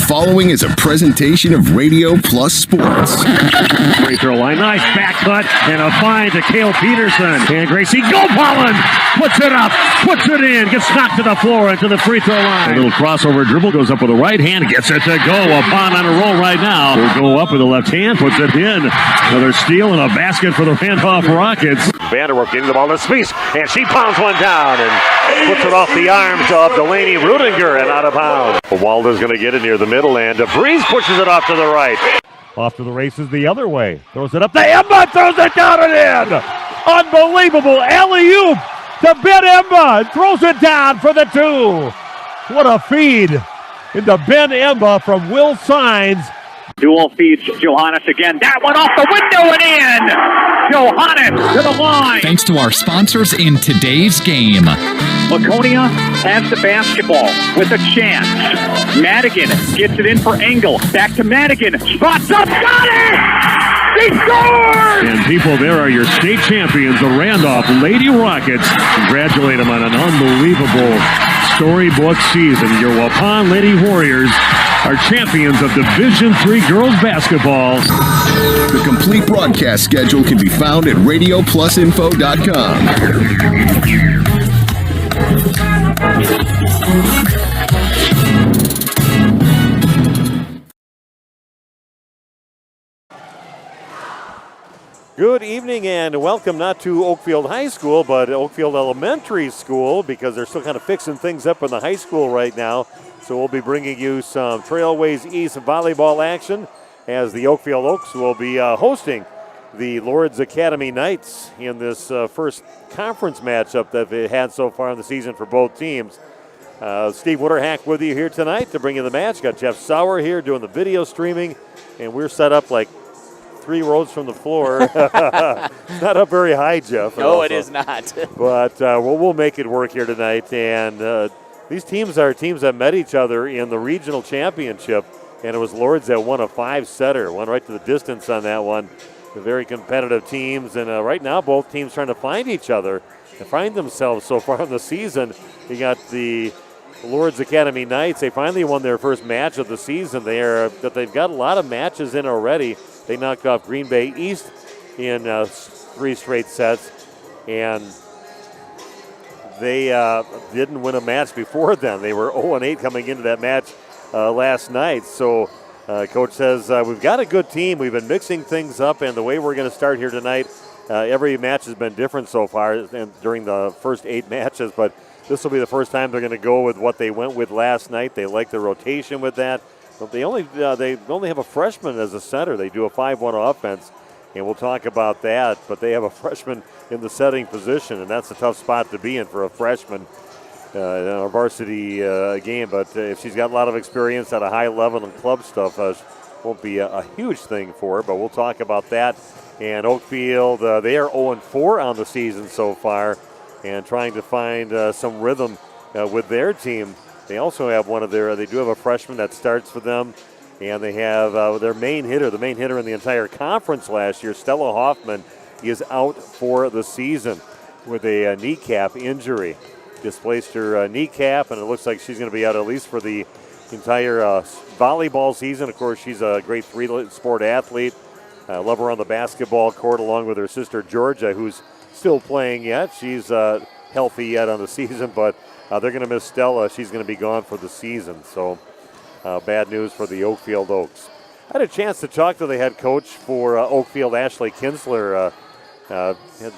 following is a presentation of Radio Plus Sports. Free throw line, nice back cut, and a find to Cale Peterson. And Gracie Gopalin puts it up, puts it in, gets knocked to the floor into the free throw line. A little crossover dribble, goes up with the right hand, gets it to go. Upon on a roll right now. Will go up with the left hand, puts it in. Another steal and a basket for the Randolph Rockets. Vanderwerf getting the ball to Spies, and she pounds one down and puts it off the arms of Delaney Rudinger and out of bounds. Walda's going to get it near the middle, and DeVries pushes it off to the right. Off to the races the other way. Throws it up to Emba, throws it down and in. Unbelievable alley-oop to Ben Emba. Throws it down for the two. What a feed into Ben Emba from Will Sines. Dual feeds Johannes again. That one off the window and in. Johannes to the line. Thanks to our sponsors in today's game. Laconia has the basketball with a chance. Madigan gets it in for Engel. Back to Madigan. Spots up. Got it! He scored! And people, there are your state champions, the Randolph Lady Rockets. Congratulate them on an unbelievable storybook season. Your Waupun Lady Warriors are champions of Division III girls basketball. The complete broadcast schedule can be found at RadioPlusInfo.com. Good evening and welcome not to Oakfield High School, but Oakfield Elementary School, because they're still kind of fixing things up in the high school right now. So we'll be bringing you some Trailways East volleyball action as the Oakfield Oaks will be hosting the Lourdes Academy Knights in this first conference matchup that they've had so far in the season for both teams. Steve Wooderhack with you here tonight to bring you the match. Got Jeff Sauer here doing the video streaming, and we're set up like 3 rows from the floor. It's not up very high, Jeff. No, it is not. But we'll make it work here tonight. And these teams are teams that met each other in the regional championship, and it was Lourdes that won a 5-setter. Went right to the distance on that one. They're very competitive teams, and right now both teams trying to find each other and find themselves so far in the season. You got the Lourdes Academy Knights. They finally won their first match of the season. They've got a lot of matches in already. They knocked off Green Bay East in 3 straight sets, and they didn't win a match before then. They were 0-8 coming into that match last night. So Coach says, we've got a good team. We've been mixing things up, and the way we're going to start here tonight, every match has been different so far and during the first 8 matches, but this will be the first time they're going to go with what they went with last night. They like the rotation with that. But they only have a freshman as a center. They do a 5-1 offense, and we'll talk about that. But they have a freshman in the setting position, and that's a tough spot to be in for a freshman in a varsity game. But if she's got a lot of experience at a high level and club stuff, won't be a huge thing for her. But we'll talk about that. And Oakfield, they are 0-4 on the season so far, and trying to find some rhythm with their team. They also have they do have a freshman that starts for them, and they have their main hitter, the main hitter in the entire conference last year, Stella Hoffman, is out for the season with a kneecap injury. Displaced her kneecap, and it looks like she's going to be out at least for the entire volleyball season. Of course, she's a great 3-sport athlete. Love her on the basketball court along with her sister Georgia, who's still playing yet. She's healthy yet on the season, but they're going to miss Stella. She's going to be gone for the season. So bad news for the Oakfield Oaks. I had a chance to talk to the head coach for Oakfield, Ashley Kinsler. Had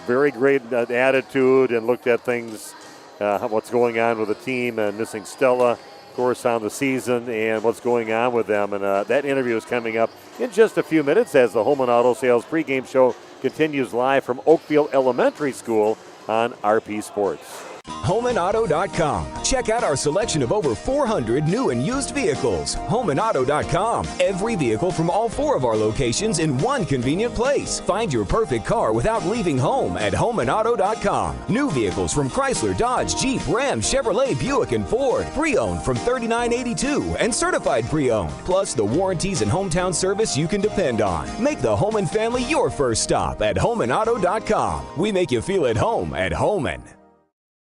very great attitude and looked at things, what's going on with the team and missing Stella, of course, on the season and what's going on with them. And that interview is coming up in just a few minutes as the Holman Auto Sales pregame show continues live from Oakfield Elementary School on RP Sports. HolmanAuto.com. Check out our selection of over 400 new and used vehicles. HolmanAuto.com. Every vehicle from all 4 of our locations in one convenient place. Find your perfect car without leaving home at HolmanAuto.com. New vehicles from Chrysler, Dodge, Jeep, Ram, Chevrolet, Buick, and Ford. Pre-owned from $39.82 and certified pre-owned. Plus the warranties and hometown service you can depend on. Make the Holman family your first stop at HolmanAuto.com. We make you feel at home at Holman.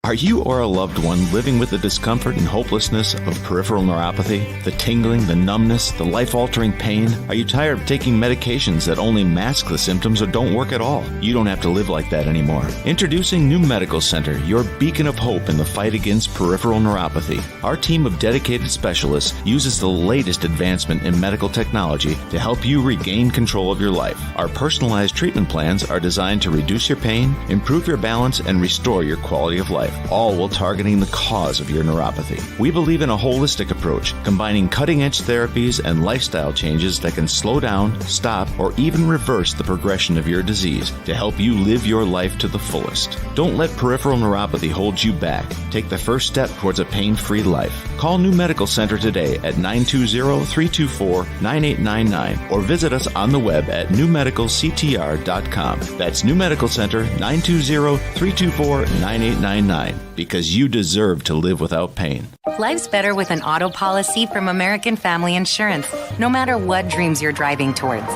Are you or a loved one living with the discomfort and hopelessness of peripheral neuropathy? The tingling, the numbness, the life-altering pain? Are you tired of taking medications that only mask the symptoms or don't work at all? You don't have to live like that anymore. Introducing New Medical Center, your beacon of hope in the fight against peripheral neuropathy. Our team of dedicated specialists uses the latest advancement in medical technology to help you regain control of your life. Our personalized treatment plans are designed to reduce your pain, improve your balance, and restore your quality of life, all while targeting the cause of your neuropathy. We believe in a holistic approach, combining cutting-edge therapies and lifestyle changes that can slow down, stop, or even reverse the progression of your disease to help you live your life to the fullest. Don't let peripheral neuropathy hold you back. Take the first step towards a pain-free life. Call New Medical Center today at 920-324-9899 or visit us on the web at newmedicalctr.com. That's New Medical Center, 920-324-9899. Because you deserve to live without pain. Life's better with an auto policy from American Family Insurance, no matter what dreams you're driving towards.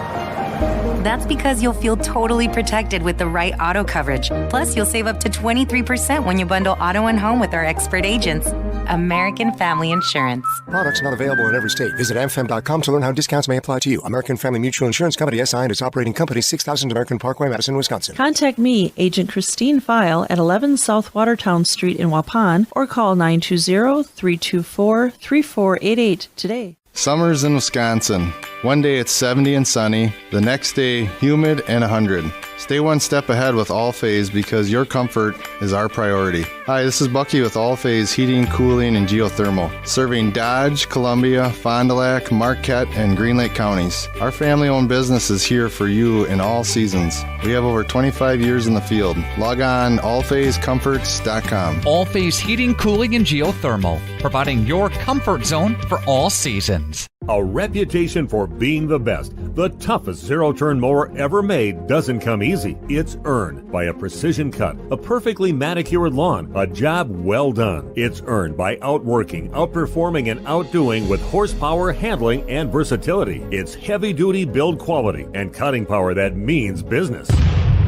That's because you'll feel totally protected with the right auto coverage. Plus, you'll save up to 23% when you bundle auto and home with our expert agents. American Family Insurance. Products not available in every state. Visit amfam.com to learn how discounts may apply to you. American Family Mutual Insurance Company, SI, and its operating company, 6000 American Parkway, Madison, Wisconsin. Contact me, Agent Christine File, at 11 South Watertown Street in Waupun, or call 920-324-3488 today. Summers in Wisconsin. One day it's 70 and sunny, the next day humid and 100. Stay one step ahead with All-Phase because your comfort is our priority. Hi, this is Bucky with All-Phase Heating, Cooling, and Geothermal, serving Dodge, Columbia, Fond du Lac, Marquette, and Green Lake counties. Our family-owned business is here for you in all seasons. We have over 25 years in the field. Log on allphasecomforts.com. All-Phase Heating, Cooling, and Geothermal, providing your comfort zone for all seasons. A reputation for being the best, the toughest zero-turn mower ever made doesn't come easy. It's earned by a precision cut, a perfectly manicured lawn, a job well done. It's earned by outworking, outperforming, and outdoing with horsepower, handling, and versatility. It's heavy-duty build quality and cutting power that means business.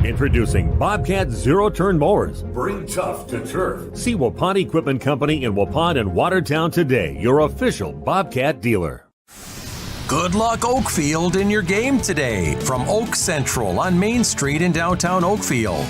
Introducing Bobcat Zero-Turn Mowers. Bring tough to turf. See Waupun Equipment Company in Waupun and Watertown today, your official Bobcat dealer. Good luck, Oakfield, in your game today from Oak Central on Main Street in downtown Oakfield.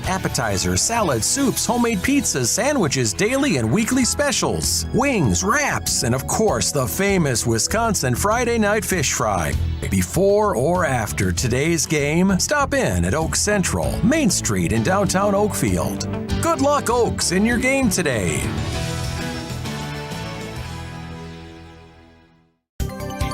Appetizers, salads, soups, homemade pizzas, sandwiches, daily and weekly specials, wings, wraps, and of course the famous Wisconsin Friday night fish fry. Before or after today's game, stop in at Oak Central, Main Street in downtown Oakfield. Good luck, Oaks, in your game today.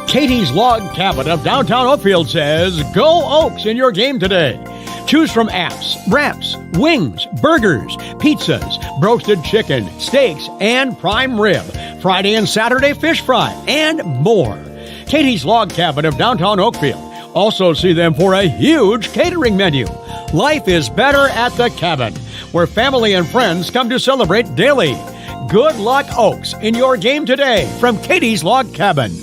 Katie's Log Cabin of downtown Oakfield says, go Oaks in your game today. Choose from apps, wraps, wings, burgers, pizzas, roasted chicken, steaks, and prime rib, Friday and Saturday fish fry, and more. Katie's Log Cabin of downtown Oakfield. Also see them for a huge catering menu. Life is better at the cabin, where family and friends come to celebrate daily. Good luck, Oaks, in your game today from Katie's Log Cabin.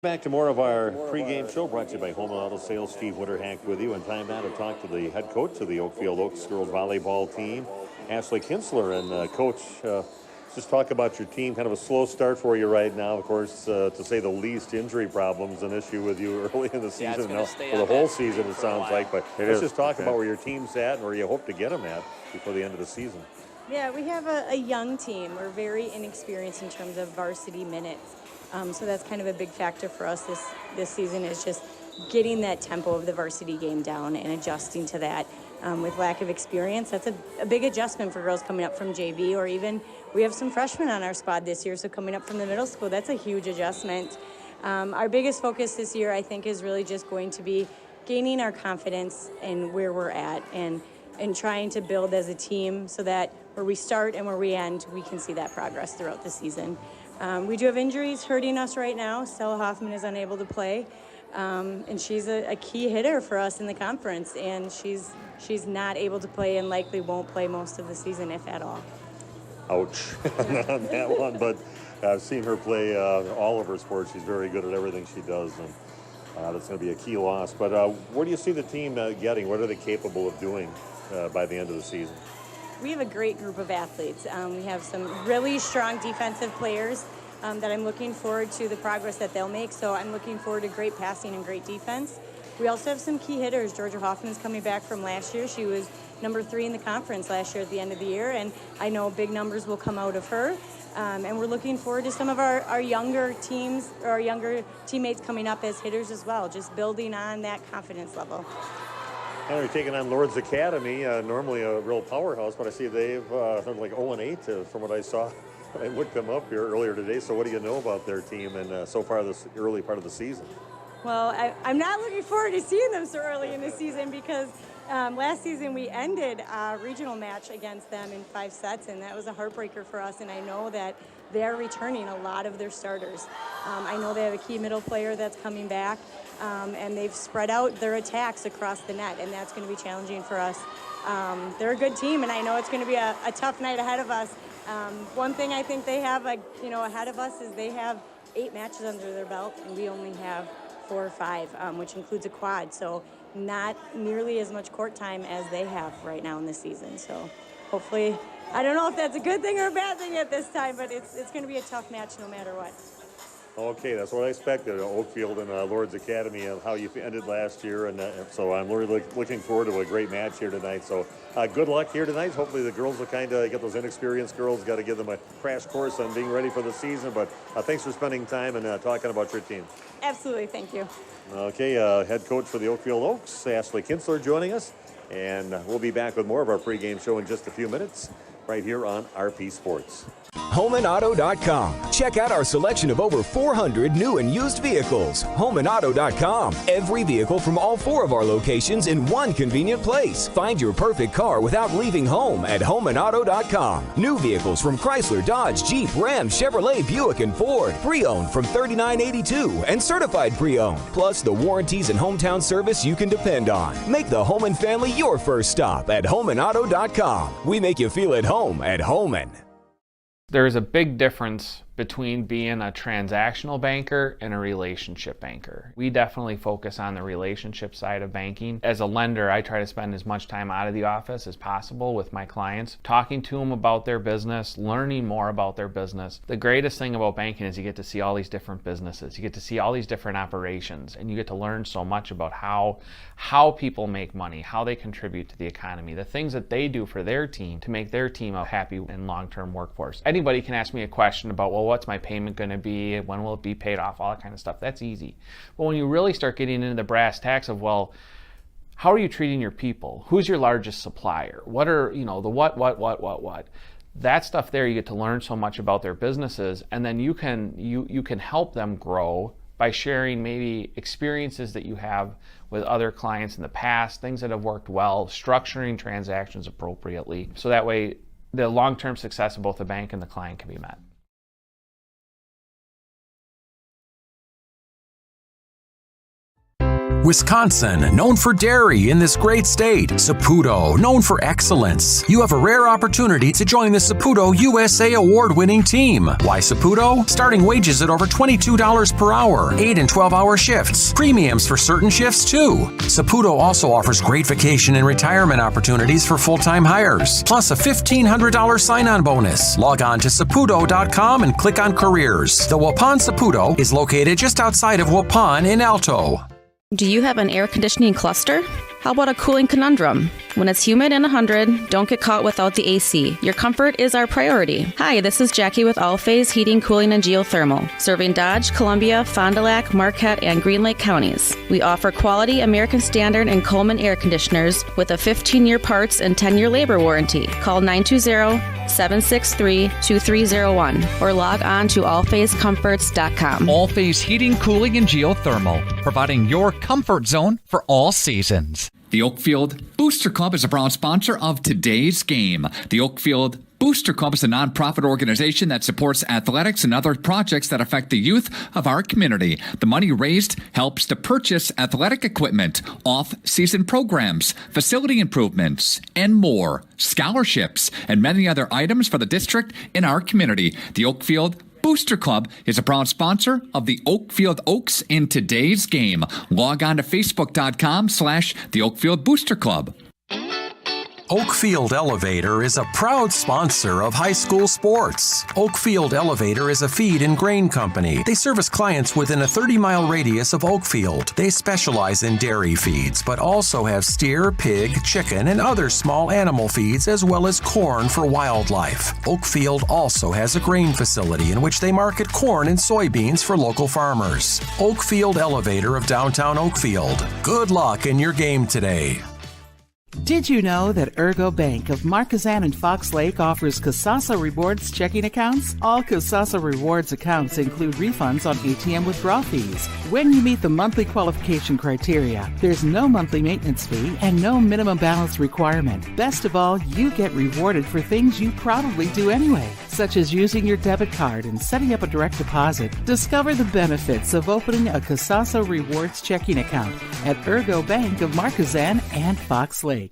Back to more of our pregame show brought to you by Home and Auto Sales. Steve Winterhack with you. And time now to talk to the head coach of the Oakfield Oaks girls volleyball team, Ashley Kinsler. And Coach, just talk about your team. Kind of a slow start for you right now. Of course, to say the least, injury problems an issue with you early in the season. Now, for the whole season, it sounds like. But let's just talk about where your team's at and where you hope to get them at before the end of the season. Yeah, we have a young team. We're very inexperienced in terms of varsity minutes. So that's kind of a big factor for us this season, is just getting that tempo of the varsity game down and adjusting to that. With lack of experience, that's a big adjustment for girls coming up from JV, or even we have some freshmen on our squad this year, so coming up from the middle school, that's a huge adjustment. Our biggest focus this year, I think, is really just going to be gaining our confidence in where we're at and trying to build as a team so that where we start and where we end, we can see that progress throughout the season. We do have injuries hurting us right now. Stella Hoffman is unable to play, and she's a key hitter for us in the conference, and she's not able to play and likely won't play most of the season, if at all. Ouch on that one, but I've seen her play all of her sports. She's very good at everything she does, and that's going to be a key loss. But where do you see the team getting? What are they capable of doing by the end of the season? We have a great group of athletes. We have some really strong defensive players that I'm looking forward to the progress that they'll make. So I'm looking forward to great passing and great defense. We also have some key hitters. Georgia Hoffman's coming back from last year. She was number 3 in the conference last year at the end of the year, and I know big numbers will come out of her. And we're looking forward to some of our younger teams, or our younger teammates coming up as hitters as well, just building on that confidence level. Now they're taking on Lourdes Academy, normally a real powerhouse, but I see they're like 0-8 from what I saw. I looked them up here earlier today. So what do you know about their team and so far this early part of the season? Well, I'm not looking forward to seeing them so early in the season because last season we ended a regional match against them in 5 sets, and that was a heartbreaker for us, and I know that they're returning a lot of their starters. I know they have a key middle player that's coming back, and they've spread out their attacks across the net, and that's going to be challenging for us. They're a good team, and I know it's going to be a tough night ahead of us. One thing I think they have ahead of us is they have 8 matches under their belt, and we only have 4 or 5, which includes a quad, so not nearly as much court time as they have right now in the season. So hopefully, I don't know if that's a good thing or a bad thing at this time, but it's going to be a tough match no matter what. Okay, that's what I expected. Oakfield and Lourdes Academy and how you ended last year, and so I'm really looking forward to a great match here tonight. So good luck here tonight. Hopefully the girls will kind of get those inexperienced girls, got to give them a crash course on being ready for the season. But thanks for spending time and talking about your team. Absolutely, thank you. Okay, head coach for the Oakfield Oaks, Ashley Kinsler, joining us, and we'll be back with more of our pregame show in just a few minutes right here on RP Sports. HomeandAuto.com. Check out our selection of over 400 new and used vehicles. HomeandAuto.com. Every vehicle from all 4 of our locations in one convenient place. Find your perfect car without leaving home at HomeandAuto.com. New vehicles from Chrysler, Dodge, Jeep, Ram, Chevrolet, Buick, and Ford. Pre-owned from $39.82 and certified pre-owned. Plus the warranties and hometown service you can depend on. Make the home and family your first stop at HomeandAuto.com. We make you feel at home at Homan. There's a big difference between being a transactional banker and a relationship banker. We definitely focus on the relationship side of banking. As a lender, I try to spend as much time out of the office as possible with my clients, talking to them about their business, learning more about their business. The greatest thing about banking is you get to see all these different businesses. You get to see all these different operations, and you get to learn so much about how people make money, how they contribute to the economy, the things that they do for their team to make their team a happy and long-term workforce. Anybody can ask me a question about, well, what's my payment going to be? When will it be paid off? All that kind of stuff. That's easy. But when you really start getting into the brass tacks of, well, how are you treating your people? Who's your largest supplier? What are, the what? That stuff there, you get to learn so much about their businesses, and then you can help them grow by sharing maybe experiences that you have with other clients in the past, things that have worked well, structuring transactions appropriately, so that way the long-term success of both the bank and the client can be met. Wisconsin, known for dairy in this great state. Saputo, known for excellence. You have a rare opportunity to join the Saputo USA award-winning team. Why Saputo? Starting wages at over $22 per hour, 8 and 12-hour shifts. Premiums for certain shifts, too. Saputo also offers great vacation and retirement opportunities for full-time hires, plus a $1,500 sign-on bonus. Log on to Saputo.com and click on Careers. The Waupun Saputo is located just outside of Waupun in Alto. Do you have an air conditioning cluster? How about a cooling conundrum? When it's humid and 100, don't get caught without the AC. Your comfort is our priority. Hi, this is Jackie with All-Phase Heating, Cooling, and Geothermal, serving Dodge, Columbia, Fond du Lac, Marquette, and Green Lake counties. We offer quality American Standard and Coleman air conditioners with a 15-year parts and 10-year labor warranty. Call 920-763-2301 or log on to allphasecomforts.com. All-Phase Heating, Cooling, and Geothermal, providing your comfort zone for all seasons. The Oakfield Booster Club is a proud sponsor of today's game. The Oakfield Booster Club is a nonprofit organization that supports athletics and other projects that affect the youth of our community. The money raised helps to purchase athletic equipment, off-season programs, facility improvements, and more, scholarships, and many other items for the district in our community. The Oakfield Booster Club is a proud sponsor of the Oakfield Oaks in today's game. Log on to Facebook.com/the Oakfield Booster Club. Oakfield Elevator is a proud sponsor of high school sports. Oakfield Elevator is a feed and grain company. They service clients within a 30-mile radius of Oakfield. They specialize in dairy feeds, but also have steer, pig, chicken, and other small animal feeds, as well as corn for wildlife. Oakfield also has a grain facility in which they market corn and soybeans for local farmers. Oakfield Elevator of downtown Oakfield. Good luck in your game today. Did you know that Ergo Bank of Marquezan and Fox Lake offers Casasa Rewards checking accounts? All Casasa Rewards accounts include refunds on ATM withdrawal fees when you meet the monthly qualification criteria. There's no monthly maintenance fee and no minimum balance requirement. Best of all, you get rewarded for things you probably do anyway, such as using your debit card and setting up a direct deposit. Discover the benefits of opening a Casasa Rewards checking account at Ergo Bank of Marquezan and Fox Lake.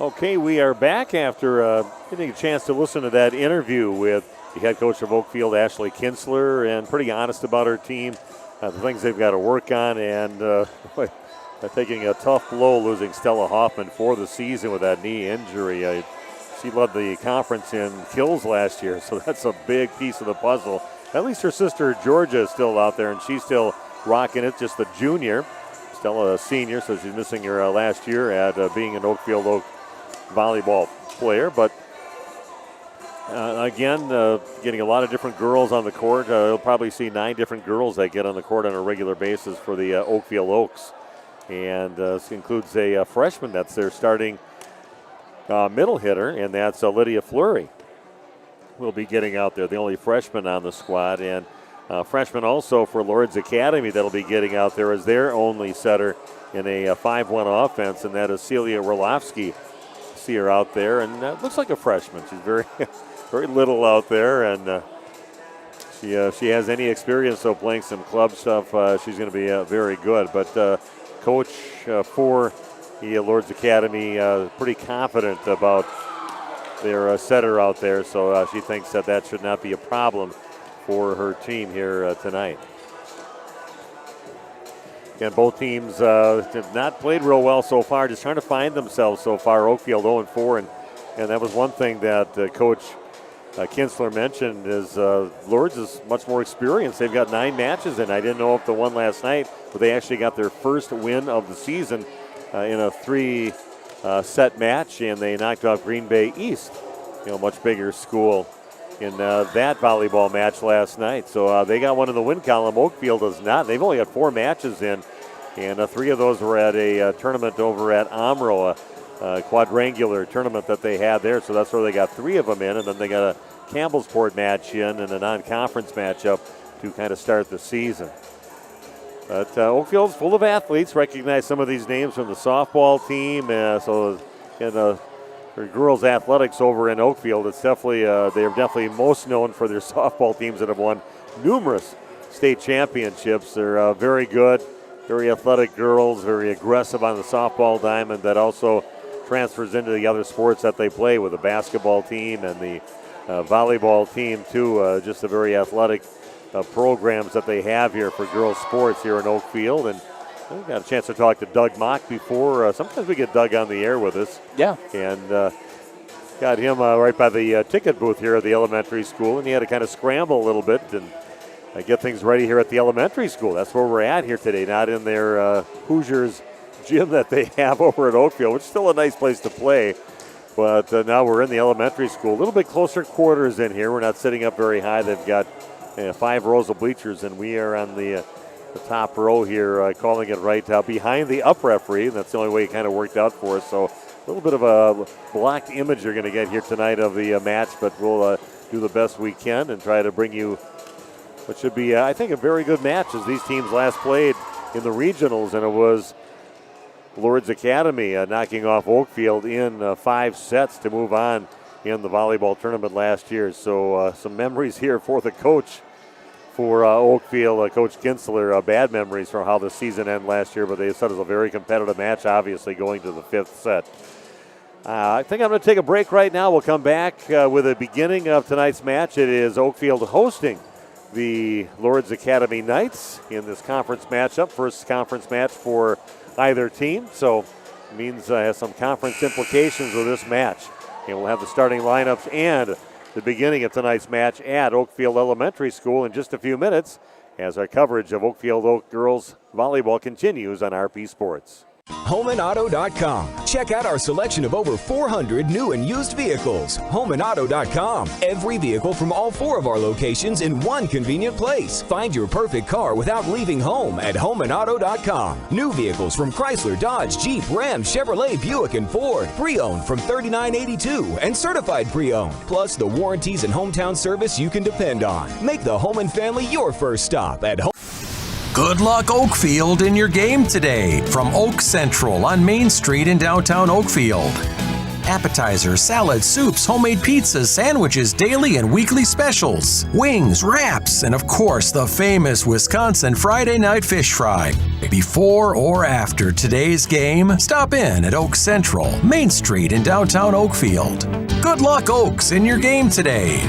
Okay, we are back after getting a chance to listen to that interview with the head coach of Oakfield, Ashley Kinsler, and pretty honest about her team, the things they've got to work on, and taking a tough blow losing Stella Hoffman for the season with that knee injury. She led the conference in kills last year, so that's a big piece of the puzzle. At least her sister Georgia is still out there, and she's still rocking it, just a junior. Stella a senior, so she's missing her last year at being an Oakfield Oak volleyball player. But again, getting a lot of different girls on the court. You'll probably see 9 different girls that get on the court on a regular basis for the Oakfield Oaks. And this includes a freshman that's their starting middle hitter, and that's Lydia Fleury. Will be getting out there, the only freshman on the squad. And freshman also for Lourdes Academy that'll be getting out there as their only setter in a 5-1 offense, and that is Celia Orlovsky. See her out there, and looks like a freshman. She's very, very little out there, and she has any experience, so playing some club stuff, she's going to be very good. But coach for the Lourdes Academy, pretty confident about their setter out there, so she thinks that should not be a problem for her team here tonight. Again, both teams have not played real well so far, just trying to find themselves so far. Oakfield 0-4, and that was one thing that Coach Kinsler mentioned is Lourdes is much more experienced. They've got 9 matches in. I didn't know if the one last night, but they actually got their first win of the season in a 3-set match, and they knocked off Green Bay East, much bigger school, in that volleyball match last night. So they got one in the win column. Oakfield does not. They've only got 4 matches in, and 3 of those were at a tournament over at Omro, a quadrangular tournament that they had there. So that's where they got 3 of them in, and then they got a Campbellsport match in and a non-conference matchup to kind of start the season. But Oakfield's full of athletes. Recognize some of these names from the softball team. For girls athletics over in Oakfield, it's definitely they're definitely most known for their softball teams that have won numerous state championships. They're very good, very athletic girls, very aggressive on the softball diamond. That also transfers into the other sports that they play with the basketball team and the volleyball team too. Just a very athletic programs that they have here for girls sports here in Oakfield. And we got a chance to talk to Doug Mock before. Sometimes we get Doug on the air with us. Yeah. And got him right by the ticket booth here at the elementary school, and he had to kind of scramble a little bit and get things ready here at the elementary school. That's where we're at here today, not in their Hoosiers gym that they have over at Oakfield, which is still a nice place to play. But now we're in the elementary school. A little bit closer quarters in here. We're not sitting up very high. They've got 5 rows of bleachers, and we are on the top row here, calling it right behind the up referee. That's the only way it kind of worked out for us. So a little bit of a blocked image you're going to get here tonight of the match, but we'll do the best we can and try to bring you what should be, I think, a very good match, as these teams last played in the regionals, and it was Lourdes Academy knocking off Oakfield in 5 sets to move on in the volleyball tournament last year. So some memories here for the coach for Oakfield, Coach Kinsler. Bad memories from how the season ended last year, but they said it was a very competitive match, obviously, going to the 5th set. I think I'm going to take a break right now. We'll come back with the beginning of tonight's match. It is Oakfield hosting the Lourdes Academy Knights in this conference matchup. First conference match for either team, so it means has some conference implications with this match. And we'll have the starting lineups and the beginning of tonight's match at Oakfield Elementary School in just a few minutes as our coverage of Oakfield Oak girls volleyball continues on RP Sports. HomeandAuto.com. Check out our selection of over 400 new and used vehicles. HomeandAuto.com. Every vehicle from all 4 of our locations in one convenient place. Find your perfect car without leaving home at HomeandAuto.com. New vehicles from Chrysler, Dodge, Jeep, Ram, Chevrolet, Buick, and Ford. Pre-owned from $39.82 and certified pre-owned. Plus the warranties and hometown service you can depend on. Make the home and family your first stop at home. Good luck, Oakfield, in your game today from Oak Central on Main Street in downtown Oakfield. Appetizers, salads, soups, homemade pizzas, sandwiches, daily and weekly specials, wings, wraps, and of course the famous Wisconsin Friday night fish fry. Before or after today's game, stop in at Oak Central, Main Street in downtown Oakfield. Good luck, Oaks, in your game today.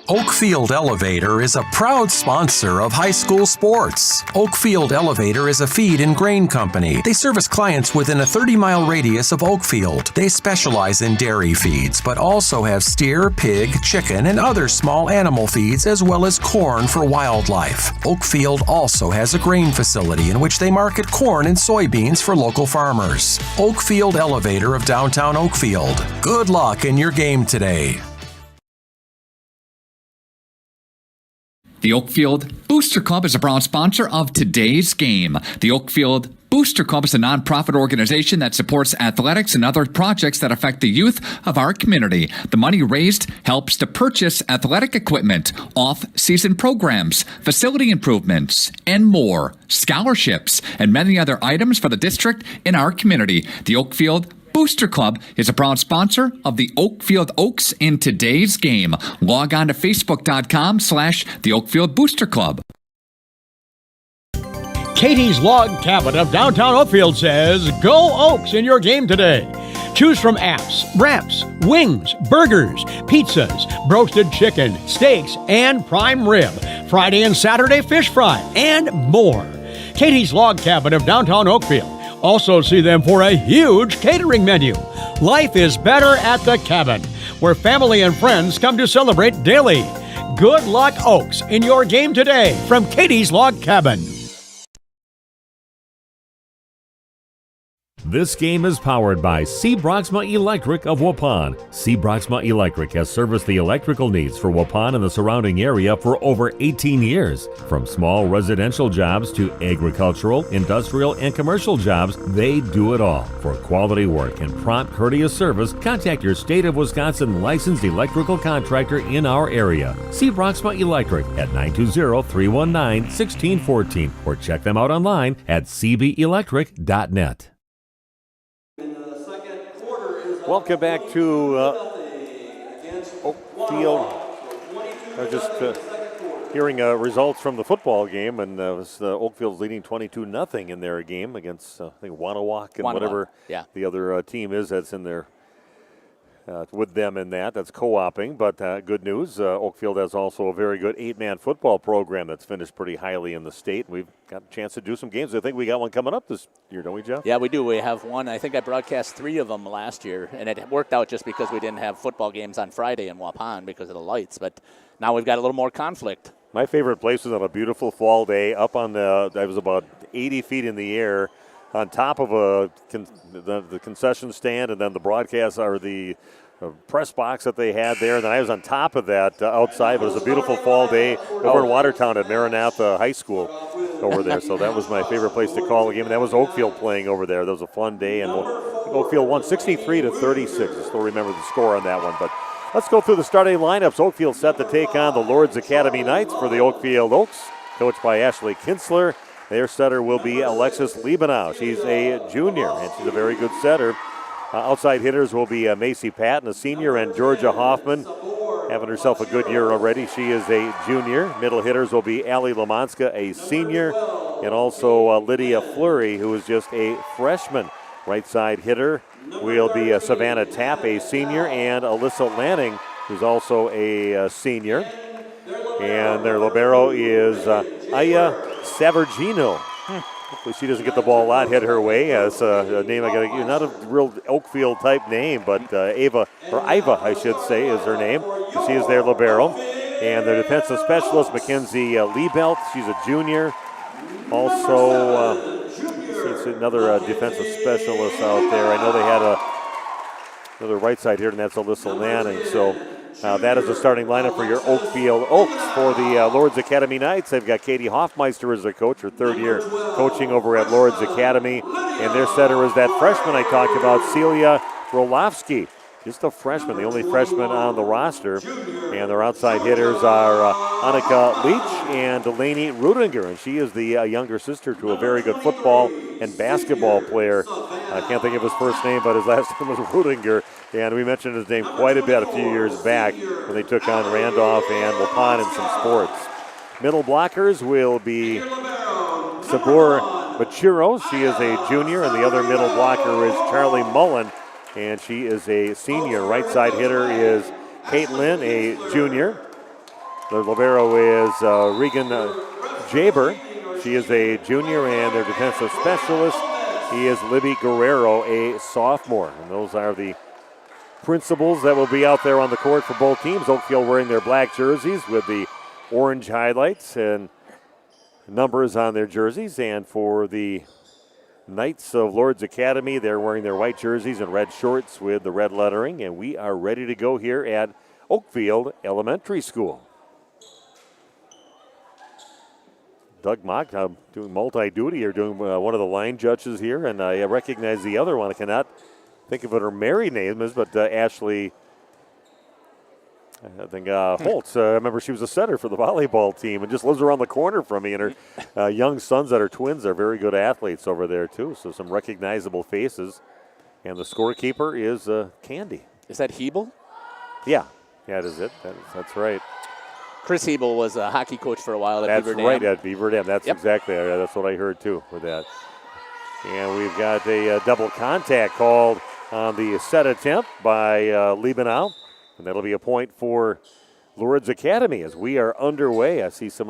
Oakfield Elevator is a proud sponsor of high school sports. Oakfield Elevator is a feed and grain company. They service clients within a 30-mile radius of Oakfield. They specialize in dairy feeds, but also have steer, pig, chicken, and other small animal feeds, as well as corn for wildlife. Oakfield also has a grain facility in which they market corn and soybeans for local farmers. Oakfield Elevator of downtown Oakfield. Good luck in your game today. The Oakfield Booster Club is a proud sponsor of today's game. The Oakfield Booster Club is a nonprofit organization that supports athletics and other projects that affect the youth of our community. The money raised helps to purchase athletic equipment, off-season programs, facility improvements, and more, scholarships, and many other items for the district in our community. The Oakfield Booster Club is a proud sponsor of the Oakfield Oaks in today's game. Log on to Facebook.com/the Oakfield Booster Club. Katie's Log Cabin of downtown Oakfield says, go Oaks in your game today. Choose from apps, wraps, wings, burgers, pizzas, roasted chicken, steaks, and prime rib, Friday and Saturday fish fry, and more. Katie's Log Cabin of downtown Oakfield. Also see them for a huge catering menu. Life is better at the cabin, where family and friends come to celebrate daily. Good luck, Oaks, in your game today from Katie's Log Cabin. This game is powered by C. Broxma Electric of Waupun. C. Broxma Electric has serviced the electrical needs for Waupun and the surrounding area for over 18 years. From small residential jobs to agricultural, industrial, and commercial jobs, they do it all. For quality work and prompt, courteous service, contact your State of Wisconsin licensed electrical contractor in our area. C. Broxma Electric at 920-319-1614 or check them out online at cbelectric.net. Welcome back to Oakfield. I was just hearing results from the football game, and it was Oakfield's leading 22-0 in their game against, I think, Wanawak and whatever the other team is that's in there with them in that. That's co-oping, but good news. Oakfield has also a very good 8-man football program that's finished pretty highly in the state. We've got a chance to do some games. I think we got one coming up this year, don't we, Jeff? Yeah, we do. We have one. I think I broadcast 3 of them last year, and it worked out just because we didn't have football games on Friday in Waupun because of the lights, but now we've got a little more conflict. My favorite place was on a beautiful fall day up on I was about 80 feet in the air on top of the concession stand, and then the broadcast or the press box that they had there. And then I was on top of that outside. But it was a beautiful fall day over in Watertown at Maranatha High School over there. So that was my favorite place to call a game. And that was Oakfield playing over there. That was a fun day. And Oakfield won 63-36. I still remember the score on that one. But let's go through the starting lineups. Oakfield set to take on the Lourdes Academy Knights for the Oakfield Oaks, coached by Ashley Kinsler. Their setter will be Alexis Liebenau. She's a junior, and she's a very good setter. Outside hitters will be Macy Patton, a senior, and Georgia Hoffman, having herself a good year already. She is a junior. Middle hitters will be Allie Lamonska, a senior, and also Lydia Fleury, who is just a freshman. Right side hitter will be Savannah Tapp, a senior, and Alyssa Lanning, who's also a senior. And their libero is Aya Savergino. Hopefully she doesn't get the ball a lot hit her way. It's a name I got to give, not a real Oakfield type name, but Iva, I should say, is her name. She is their libero. And their defensive specialist, Mackenzie Liebelt. She's a junior. Also, it's another defensive specialist out there. I know they had another right side here, and that's Alyssa Lanning. So that is the starting lineup for your Oakfield Oaks. For the Lourdes Academy Knights, they've got Katie Hoffmeister as their coach, her third year coaching over at Lourdes Academy. And their setter is that freshman I talked about, Celia Rolofsky. Just a freshman, the only freshman on the roster. And their outside hitters are Annika Leach and Delaney Rudinger. And she is the younger sister to a very good football and basketball player. I can't think of his first name, but his last name was Rudinger. And we mentioned his name quite a bit a few years back when they took on Randolph and Waupun in some sports. Middle blockers will be Sabur Machiro. She is a junior, and the other middle blocker is Charlie Mullen, and she is a senior. Right side hitter is Kate Lynn, a junior. The libero is Regan Jaber. She is a junior, and their defensive specialist, he is Libby Guerrero, a sophomore. And those are the principals that will be out there on the court for both teams. Oakfield wearing their black jerseys with the orange highlights and numbers on their jerseys. And for the Knights of Lourdes Academy, they're wearing their white jerseys and red shorts with the red lettering. And we are ready to go here at Oakfield Elementary School. Doug Mock doing multi-duty or doing one of the line judges here, and I recognize the other one. I cannot think of what her married name is, but Ashley, I think Holtz. I remember she was a setter for the volleyball team and just lives around the corner from me. And her young sons that are twins are very good athletes over there too. So some recognizable faces. And the scorekeeper is Candy. Is that Hebel? Yeah, it is it. That's right. Chris Hebel was a hockey coach for a while at Beaver Dam. That's right, at Beaver Dam. That's exactly it. That's what I heard too with that. And we've got a double contact called on the set attempt by Liebenau. And that'll be a point for Lourdes Academy as we are underway. I see some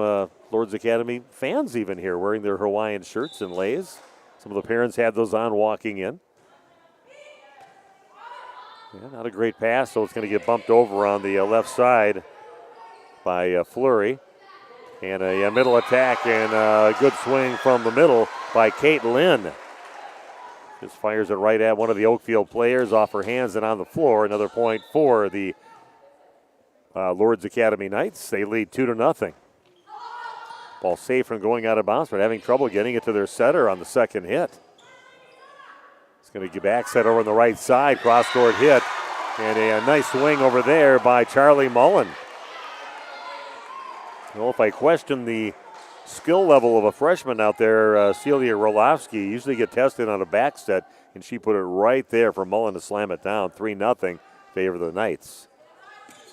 Lourdes Academy fans even here wearing their Hawaiian shirts and leis. Some of the parents had those on walking in. Yeah, not a great pass, so it's going to get bumped over on the left side by Fleury. And a middle attack and a good swing from the middle by Kate Lynn. Just fires it right at one of the Oakfield players off her hands and on the floor. Another point for the Lourdes Academy Knights. They lead 2-0. Ball safe from going out of bounds, but having trouble getting it to their setter on the second hit. It's going to get back set over on the right side. Cross-court hit. And a nice swing over there by Charlie Mullen. Well, if I question the skill level of a freshman out there, Celia Rolofsky, usually get tested on a back set. and she put it right there for Mullen to slam it down. 3-0 favor of the Knights.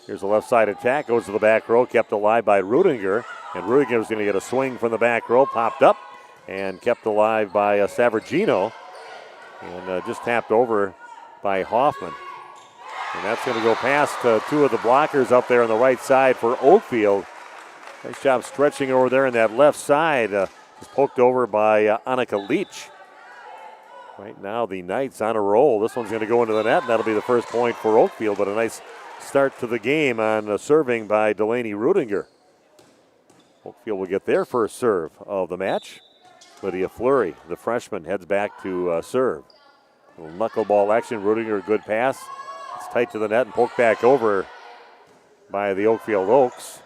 Here's the left side attack, goes to the back row, kept alive by Rudinger, and Rudiger's going to get a swing from the back row, popped up, and kept alive by Savargino, and just tapped over by Hoffman. And that's going to go past two of the blockers up there on the right side for Oakfield. Nice job stretching over there in that left side. Just poked over by Annika Leach. Right now the Knights on a roll. This one's going to go into the net, and that'll be the first point for Oakfield, but a nice start to the game on serving by Delaney Rudinger. Oakfield will get their first serve of the match. Lydia Fleury, the freshman, heads back to serve. A little knuckleball action. Rudinger, a good pass. It's tight to the net and poked back over by the Oakfield Oaks.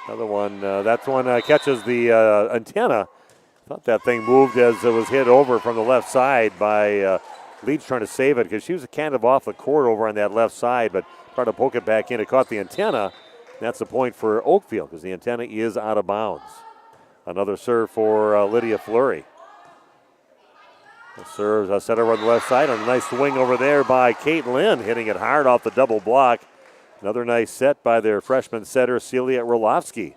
Another one, that one catches the antenna. Thought that thing moved as it was hit over from the left side by Leach trying to save it because she was kind of off the court over on that left side, but tried to poke it back in. It caught the antenna. That's the point for Oakfield because the antenna is out of bounds. Another serve for Lydia Fleury. The serve set over on the left side. A nice swing over there by Kate Lynn, hitting it hard off the double block. Another nice set by their freshman setter, Celia Rulofsky.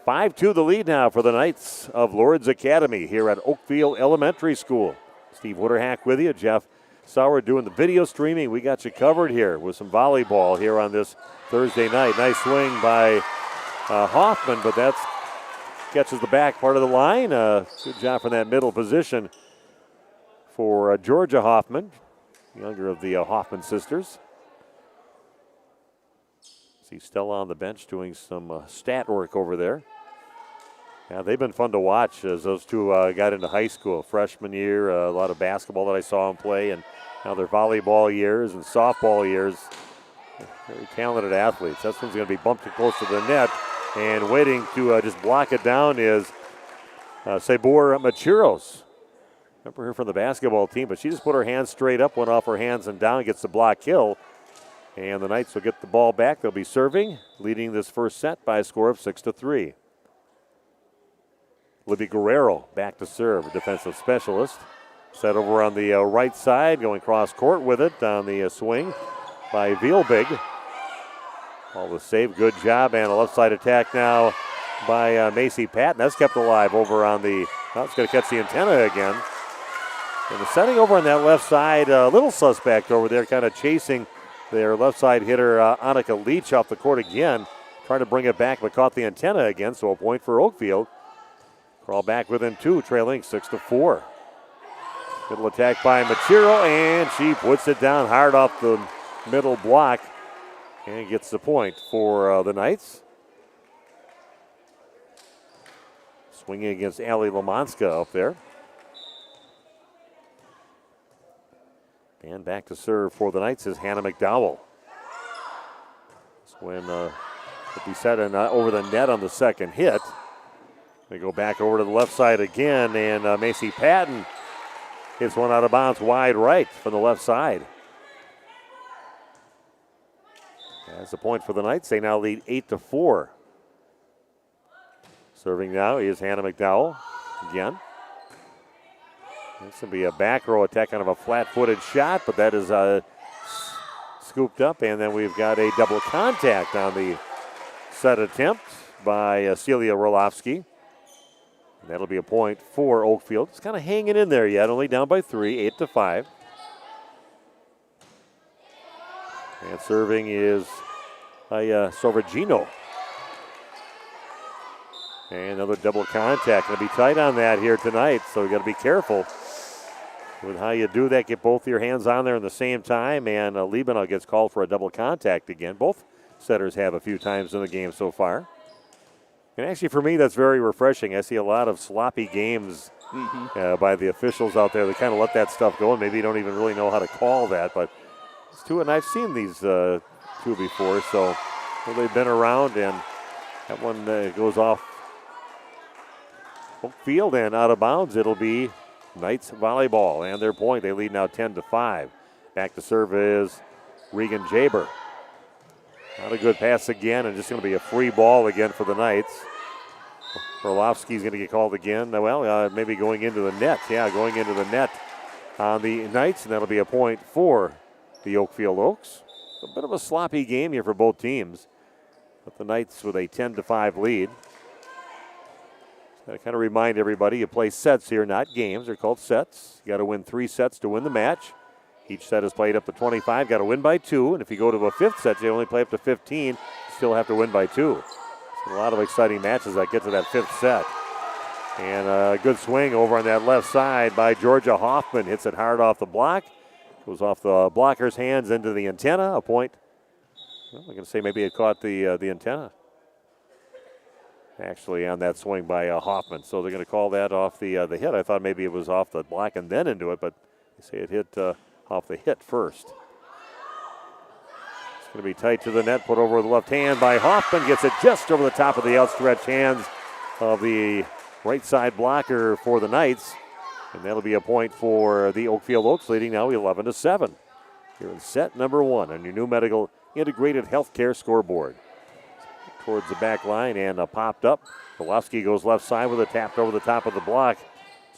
5-2 the lead now for the Knights of Lourdes Academy here at Oakfield Elementary School. Steve Witterhack with you. Jeff Sauer doing the video streaming. We got you covered here with some volleyball here on this Thursday night. Nice swing by Hoffman, but that's catches the back part of the line. Good job from that middle position for Georgia Hoffman, younger of the Hoffman sisters. See Stella on the bench doing some stat work over there. Yeah, they've been fun to watch as those two got into high school. Freshman year, a lot of basketball that I saw them play, and now their volleyball years and softball years. Very talented athletes. This one's going to be bumped close to the net, and waiting to just block it down is Sabor Machuros. Remember her from the basketball team, but she just put her hands straight up, went off her hands and down, gets the block kill. And the Knights will get the ball back. They'll be serving, leading this first set by a score of 6-3. Libby Guerrero back to serve, a defensive specialist. Set over on the right side, going cross court with it on the swing by Vielbig. All the save, good job, and a left side attack now by Macy Patton. That's kept alive over on the, it's going to catch the antenna again. And the setting over on that left side, a little suspect over there, kind of chasing their left side hitter, Annika Leach, off the court again. Trying to bring it back, but caught the antenna again, so a point for Oakfield. Crawl back within two, trailing 6-4. Middle attack by Machiro, and she puts it down hard off the middle block and gets the point for the Knights. Swinging against Allie Lamanska up there. And back to serve for the Knights is Hannah McDowell. This one will be set over the net on the second hit. They go back over to the left side again, and Macy Patton hits one out of bounds wide right from the left side. That's the point for the Knights. They now lead 8-4. Serving now is Hannah McDowell again. This will be a back row attack, kind of a flat-footed shot, but that is scooped up, and then we've got a double contact on the set attempt by Celia Rulofsky. And that'll be a point for Oakfield. It's kind of hanging in there yet, only down by 3, 8-5. And serving is Sorvagino. And another double contact. Going to be tight on that here tonight, so we've got to be careful with how you do that. Get both your hands on there at the same time, and Liebenau gets called for a double contact again. Both setters have a few times in the game so far. And actually, for me, that's very refreshing. I see a lot of sloppy games by the officials out there. They kind of let that stuff go, and maybe you don't even really know how to call that. But it's two, and I've seen these two before, so well, they've been around, and that one goes off field and out of bounds. It'll be Knights volleyball, and their point. They lead now 10-5. Back to serve is Regan Jaber. Not a good pass again, and just going to be a free ball again for the Knights. Orlovsky's going to get called again. Well, maybe going into the net. Yeah, going into the net on the Knights, and that'll be a point for the Oakfield Oaks. A bit of a sloppy game here for both teams, but the Knights with a 10-5 lead. Got to kind of remind everybody, you play sets here, not games. They're called sets. You got to win 3 sets to win the match. Each set is played up to 25. Got to win by 2. And if you go to a 5th set, you only play up to 15. You still have to win by 2. So a lot of exciting matches that get to that 5th set. And a good swing over on that left side by Georgia Hoffman. Hits it hard off the block. Goes off the blocker's hands into the antenna. A point. Well, I'm going to say maybe it caught the antenna. Actually on that swing by Hoffman. So they're going to call that off the hit. I thought maybe it was off the block and then into it, but they say it hit off the hit first. It's going to be tight to the net, put over with the left hand by Hoffman. Gets it just over the top of the outstretched hands of the right side blocker for the Knights. And that'll be a point for the Oakfield Oaks, leading now 11-7. Here in set number 1 on your new medical integrated healthcare scoreboard. Towards the back line and popped up. Golofsky goes left side with a tapped over the top of the block.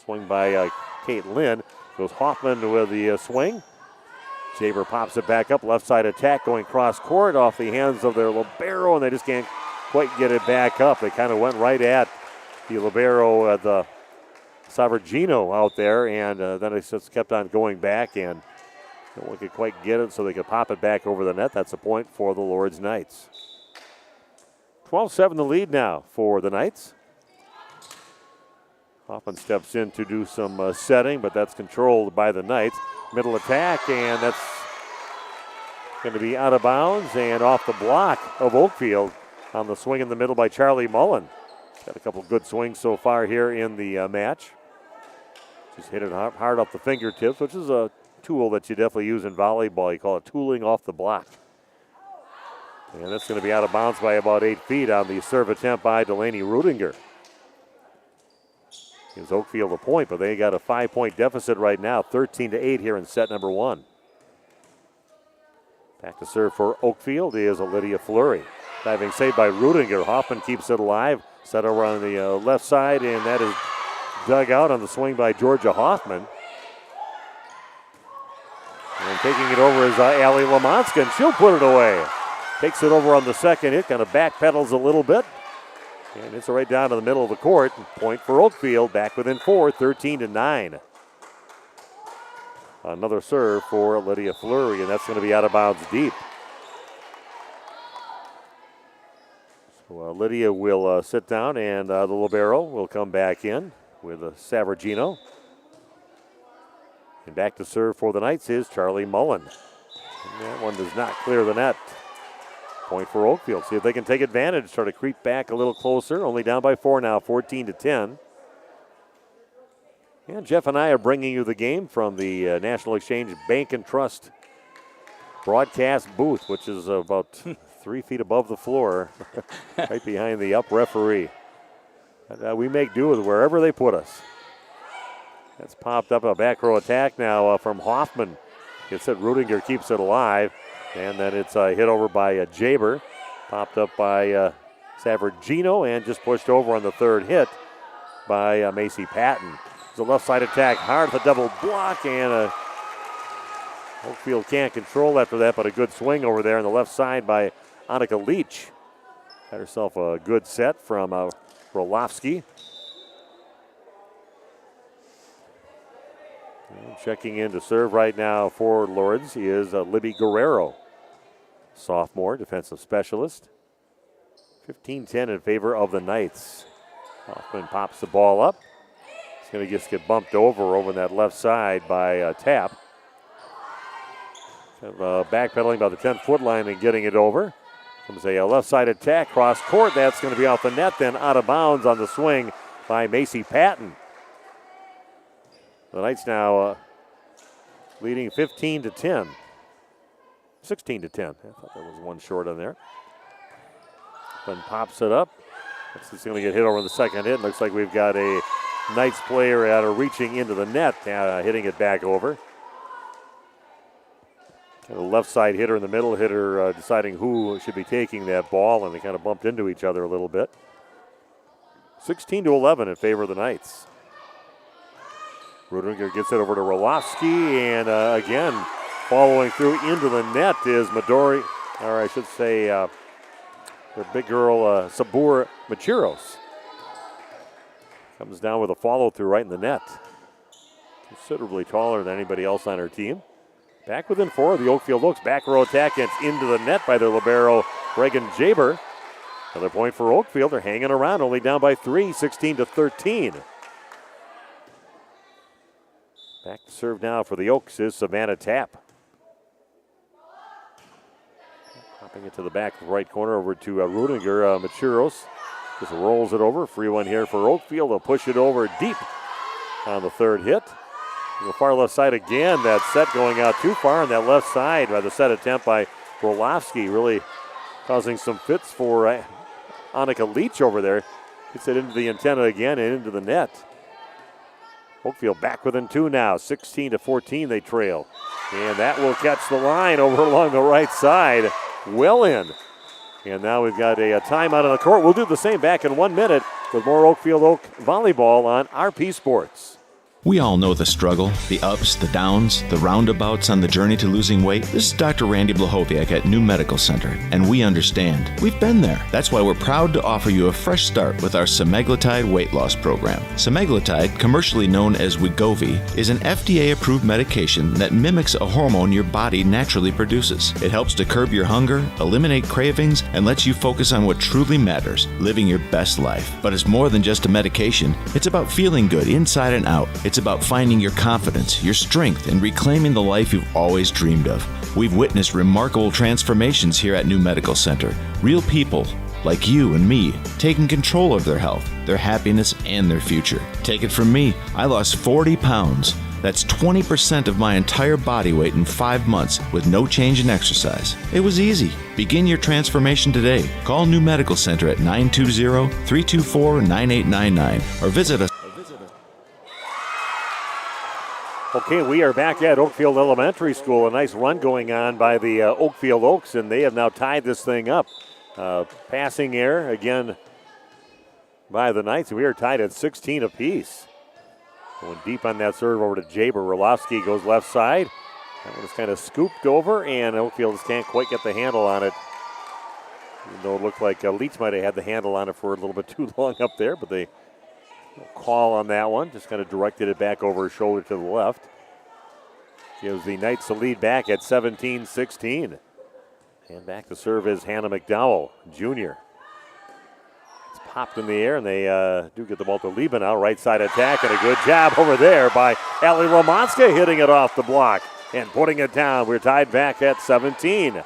Swing by Kate Lynn. Goes Hoffman with the swing. Jaber pops it back up. Left side attack going cross court off the hands of their libero, and they just can't quite get it back up. They kind of went right at the libero, the Savargino out there, and then it just kept on going back, and no one could quite get it, so they could pop it back over the net. That's a point for the Lourdes Knights. 12-7 the lead now for the Knights. Hoffman steps in to do some setting, but that's controlled by the Knights. Middle attack, and that's going to be out of bounds and off the block of Oakfield on the swing in the middle by Charlie Mullen. Got a couple good swings so far here in the match. Just hit it hard off the fingertips, which is a tool that you definitely use in volleyball. You call it tooling off the block. And that's going to be out of bounds by about 8 feet on the serve attempt by Delaney Rudinger. Gives Oakfield a point, but they got a 5-point deficit right now, 13-8 here in set number 1. Back to serve for Oakfield is Lydia Fleury. Diving save by Rudinger. Hoffman keeps it alive. Set over on the left side, and that is dug out on the swing by Georgia Hoffman. And taking it over is Allie Lamonska, and she'll put it away. Takes it over on the second hit, kind of backpedals a little bit. And it's right down to the middle of the court. Point for Oakfield, back within 4, 13-9. Another serve for Lydia Fleury, and that's going to be out of bounds deep. So Lydia will sit down, and the libero will come back in with Savargino. And back to serve for the Knights is Charlie Mullen. And that one does not clear the net. Point for Oakfield. See if they can take advantage. Try to creep back a little closer. Only down by 4 now, 14-10. And Jeff and I are bringing you the game from the National Exchange Bank and Trust broadcast booth, which is about 3 feet above the floor, right behind the up referee. And, we make do with wherever they put us. That's popped up a back row attack now from Hoffman. Gets it. Rudinger keeps it alive. And then it's hit over by Jaber. Popped up by Savargino and just pushed over on the third hit by Macy Patton. It's a left side attack hard with a double block, and Oakfield can't control after that, but a good swing over there on the left side by Annika Leach. Had herself a good set from Rolofsky. And checking in to serve right now for Lourdes is Libby Guerrero. Sophomore defensive specialist. 15-10 in favor of the Knights. Hoffman pops the ball up. It's going to just get bumped over on that left side by Tapp. Kind of backpedaling by the 10-foot line and getting it over. Comes a left side attack, cross court. That's going to be off the net, then out of bounds on the swing by Macy Patton. The Knights now leading 15-10. 16-10. I thought there was one short on there. Then pops it up. It's going to get hit over the second hit. Looks like we've got a Knights player reaching into the net, hitting it back over. And a left side hitter in the middle hitter deciding who should be taking that ball, and they kind of bumped into each other a little bit. 16-11 in favor of the Knights. Rudinger gets it over to Roloski, and again, following through into the net is Midori, or I should say, the big girl, Sabur Machiros. Comes down with a follow-through right in the net. Considerably taller than anybody else on her team. Back within 4 of the Oakfield Oaks. Back row attack gets into the net by their libero, Reagan Jaber. Another point for Oakfield. They're hanging around, only down by 3, 16-13. Back to serve now for the Oaks is Savannah Tapp. Popping it to the back right corner over to Rudinger. Machuros just rolls it over. Free one here for Oakfield. They'll push it over deep on the third hit. The far left side again. That set going out too far on that left side by the set attempt by Roloski, really causing some fits for Annika Leach over there. Gets it into the antenna again and into the net. Oakfield back within 2 now. 16-14 they trail. And that will catch the line over along the right side. Well in. And now we've got a timeout on the court. We'll do the same back in 1 minute with more Oakfield Oak volleyball on RP Sports. We all know the struggle, the ups, the downs, the roundabouts on the journey to losing weight. This is Dr. Randy Blahoviak at New Medical Center, and we understand. We've been there. That's why we're proud to offer you a fresh start with our semaglutide weight loss program. Semaglutide, commercially known as Wegovy, is an FDA-approved medication that mimics a hormone your body naturally produces. It helps to curb your hunger, eliminate cravings, and lets you focus on what truly matters, living your best life. But it's more than just a medication. It's about feeling good inside and out. It's about finding your confidence, your strength, and reclaiming the life you've always dreamed of. We've witnessed remarkable transformations here at New Medical Center. Real people, like you and me, taking control of their health, their happiness, and their future. Take it from me, I lost 40 pounds. That's 20% of my entire body weight in 5 months with no change in exercise. It was easy. Begin your transformation today. Call New Medical Center at 920-324-9899 or visit us. Okay, we are back at Oakfield Elementary School. A nice run going on by the Oakfield Oaks, and they have now tied this thing up. Passing error again by the Knights. We are tied at 16 apiece. Going deep on that serve over to Jaber. Roloski goes left side. That one's kind of scooped over, and Oakfield just can't quite get the handle on it. Even though it looked like Leach might have had the handle on it for a little bit too long up there, but they call on that one. Just kind of directed it back over his shoulder to the left. Gives the Knights the lead back at 17-16. And back to serve is Hannah McDowell, junior. It's popped in the air, and they do get the ball to Liebenau. Right side attack, and a good job over there by Allie Lamonska hitting it off the block and putting it down. We're tied back at 17.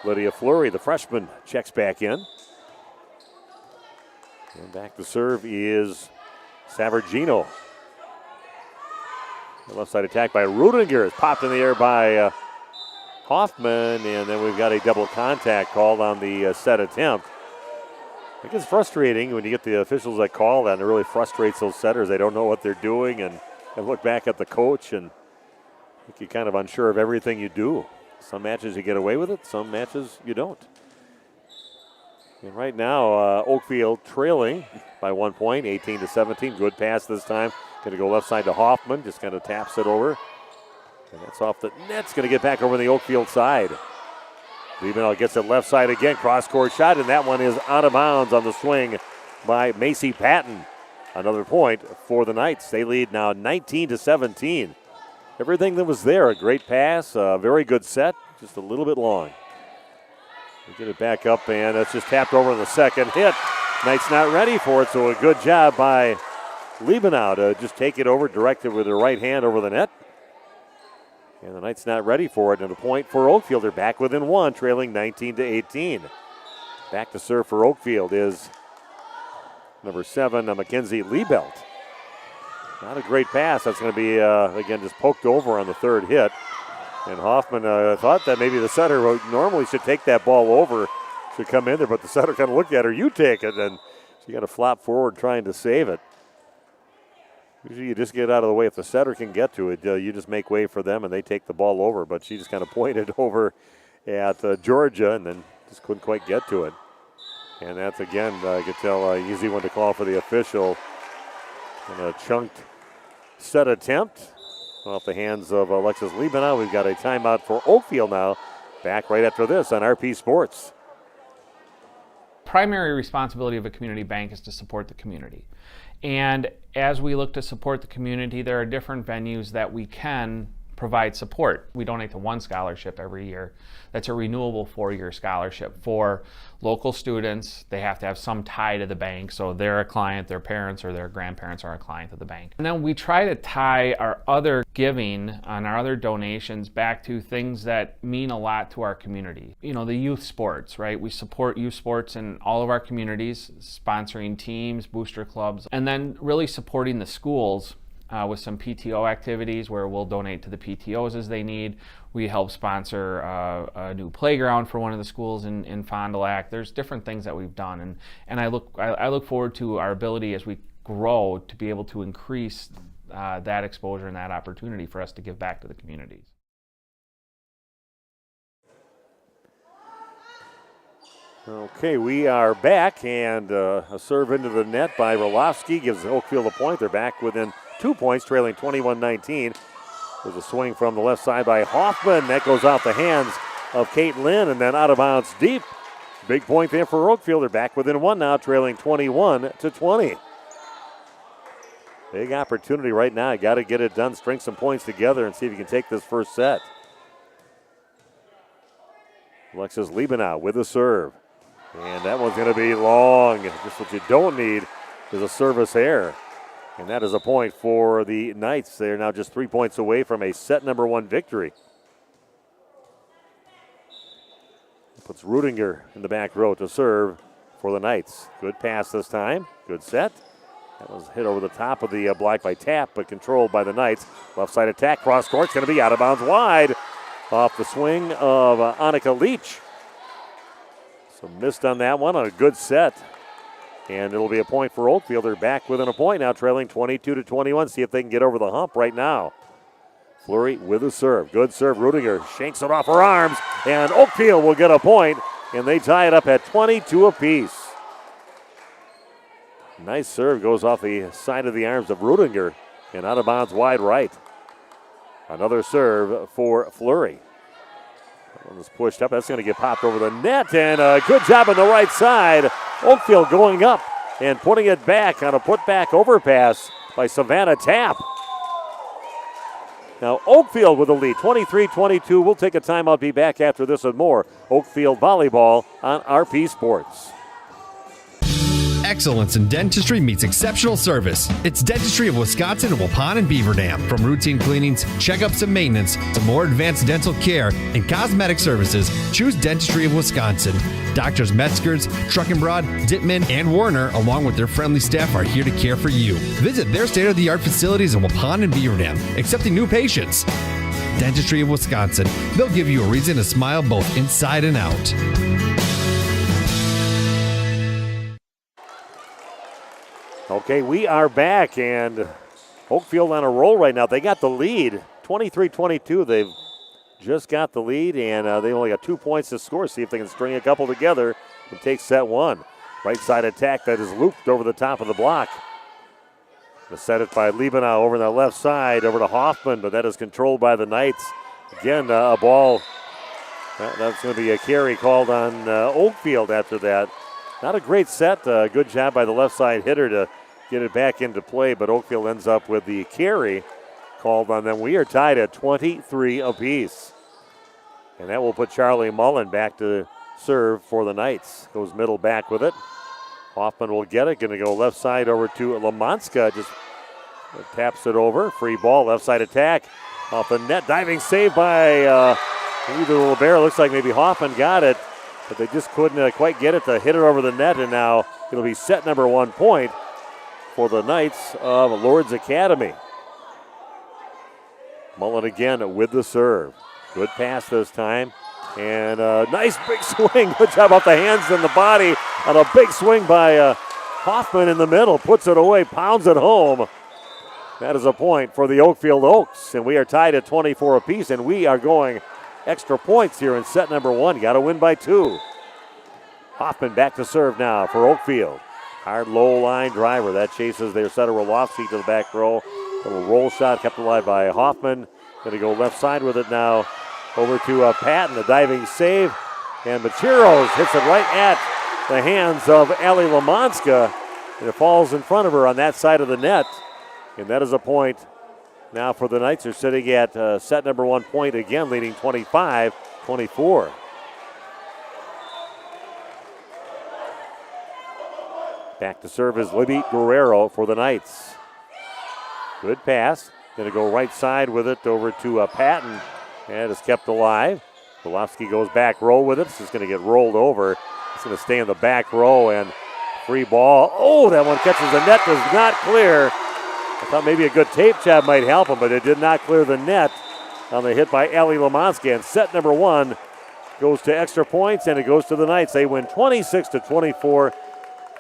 Lydia Fleury, the freshman, checks back in. And back to serve is Savargino. The left side attack by Rudinger is popped in the air by Hoffman, and then we've got a double contact called on the set attempt. I think it's frustrating when you get the officials that call that, and it really frustrates those setters. They don't know what they're doing, and look back at the coach, and I think you're kind of unsure of everything you do. Some matches you get away with it, some matches you don't. And right now, Oakfield trailing by 1 point, 18-17. Good pass this time. Going to go left side to Hoffman. Just kind of taps it over. And that's off the net. It's going to get back over the Oakfield side. Liebenau gets it left side again. Cross-court shot, and that one is out of bounds on the swing by Macy Patton. Another point for the Knights. They lead now 19-17. Everything that was there, a great pass, a very good set, just a little bit long. We get it back up, and that's just tapped over in the second hit. Knights not ready for it, so a good job by Liebenau to just take it over, directed with her right hand over the net. And the Knights not ready for it, and a point for Oakfield. They're back within 1, trailing 19-18. Back to serve for Oakfield is number 7, Mackenzie Liebelt. Not a great pass. That's going to be, again, just poked over on the third hit. And Hoffman thought that maybe the setter normally should take that ball over, should come in there, but the setter kind of looked at her, you take it, and she got to flop forward trying to save it. Usually you just get out of the way. If the setter can get to it, you just make way for them, and they take the ball over. But she just kind of pointed over at Georgia and then just couldn't quite get to it. And that's, again, I could tell, easy one to call for the official. And a chunked set attempt off the hands of Alexis Liebenow. We've got a timeout for Oakfield now. Back right after this on RP Sports. Primary responsibility of a community bank is to support the community. And as we look to support the community, there are different venues that we can provide support. We donate to one scholarship every year. That's a renewable 4-year scholarship for local students. They have to have some tie to the bank, so they're a client, their parents or their grandparents are a client of the bank. And then we try to tie our other giving and our other donations back to things that mean a lot to our community. You know, the youth sports, right? We support youth sports in all of our communities, sponsoring teams, booster clubs, and then really supporting the schools with some PTO activities where we'll donate to the PTOs as they need. We help sponsor a new playground for one of the schools in Fond du Lac. There's different things that we've done, and I look forward to our ability as we grow to be able to increase that exposure and that opportunity for us to give back to the communities. Okay, we are back, and a serve into the net by Roloski gives Oakfield a point. They're back within 2 points, trailing 21-19. There's a swing from the left side by Hoffman. That goes off the hands of Kate Lynn, and then out of bounds deep. Big point there for Oakfield. They're back within one now, trailing 21-20. Big opportunity right now. You got to get it done, string some points together, and see if you can take this first set. Alexis Liebenow with a serve. And that one's going to be long. Just what you don't need is a service error. And that is a point for the Knights. They're now just 3 points away from a set number 1 victory. Puts Rudinger in the back row to serve for the Knights. Good pass this time. Good set. That was hit over the top of the block by Tapp, but controlled by the Knights. Left side attack, cross court. It's going to be out of bounds wide. Off the swing of Annika Leach. So missed on that one on a good set. And it'll be a point for Oakfield. They're back within a point now, trailing 22-21. See if they can get over the hump right now. Fleury with a serve. Good serve. Rudinger shanks it off her arms. And Oakfield will get a point. And they tie it up at 22 apiece. Nice serve. Goes off the side of the arms of Rudinger. And out of bounds wide right. Another serve for Fleury. That one was pushed up. That's going to get popped over the net. And a good job on the right side. Oakfield going up and putting it back on a putback overpass by Savannah Tapp. Now Oakfield with a lead, 23-22. We'll take a timeout, be back after this with more Oakfield Volleyball on RP Sports. Excellence in dentistry meets exceptional service. It's Dentistry of Wisconsin in Waupun and Beaver Dam. From routine cleanings, checkups, and maintenance to more advanced dental care and cosmetic services, choose Dentistry of Wisconsin. Doctors Metzger's, Truckenbrod, Dittman, and Warner, along with their friendly staff, are here to care for you. Visit their state-of-the-art facilities in Waupun and Beaver Dam, accepting new patients. Dentistry of Wisconsin. They'll give you a reason to smile both inside and out. Okay, we are back, and Oakfield on a roll right now. They got the lead, 23-22. They've just got the lead, and they only got 2 points to score. See if they can string a couple together and take set one. Right side attack that is looped over the top of the block. The set it by Liebenow over on the left side, over to Hoffman, but that is controlled by the Knights. Again, a ball. That's going to be a carry called on Oakfield after that. Not a great set. Good job by the left side hitter to get it back into play, but Oakfield ends up with the carry called on them. We are tied at 23 apiece. And that will put Charlie Mullen back to serve for the Knights. Goes middle back with it. Hoffman will get it. Going to go left side over to Lamanska. Just taps it over. Free ball, left side attack. Off the net. Diving save by either Libero. Looks like maybe Hoffman got it, but they just couldn't quite get it to hit it over the net. And now it'll be set number 1 point for the Knights of Lourdes Academy. Mullen again with the serve. Good pass this time. And a nice big swing. Good job off the hands and the body on a big swing by Hoffman in the middle. Puts it away, pounds it home. That is a point for the Oakfield Oaks. And we are tied at 24 apiece, and we are going extra points here in set number 1. Got to win by 2. Hoffman back to serve now for Oakfield. Hard low line driver. That chases their setter Wolofsky to the back row. Little roll shot kept alive by Hoffman. Going to go left side with it now. Over to Patton, the diving save. And Macheros hits it right at the hands of Allie Lamonska. And it falls in front of her on that side of the net. And that is a point now for the Knights. They're sitting at set number 1 point again, leading 25-24. Back to serve is Libby Guerrero for the Knights. Good pass. Going to go right side with it over to Patton. And it's kept alive. Wolofsky goes back row with it. It's just going to get rolled over. It's going to stay in the back row and free ball. Oh, that one catches the net. Does not clear. I thought maybe a good tape job might help him, but it did not clear the net on the hit by Allie Lamonska. And set number 1 goes to extra points, and it goes to the Knights. They win 26-24.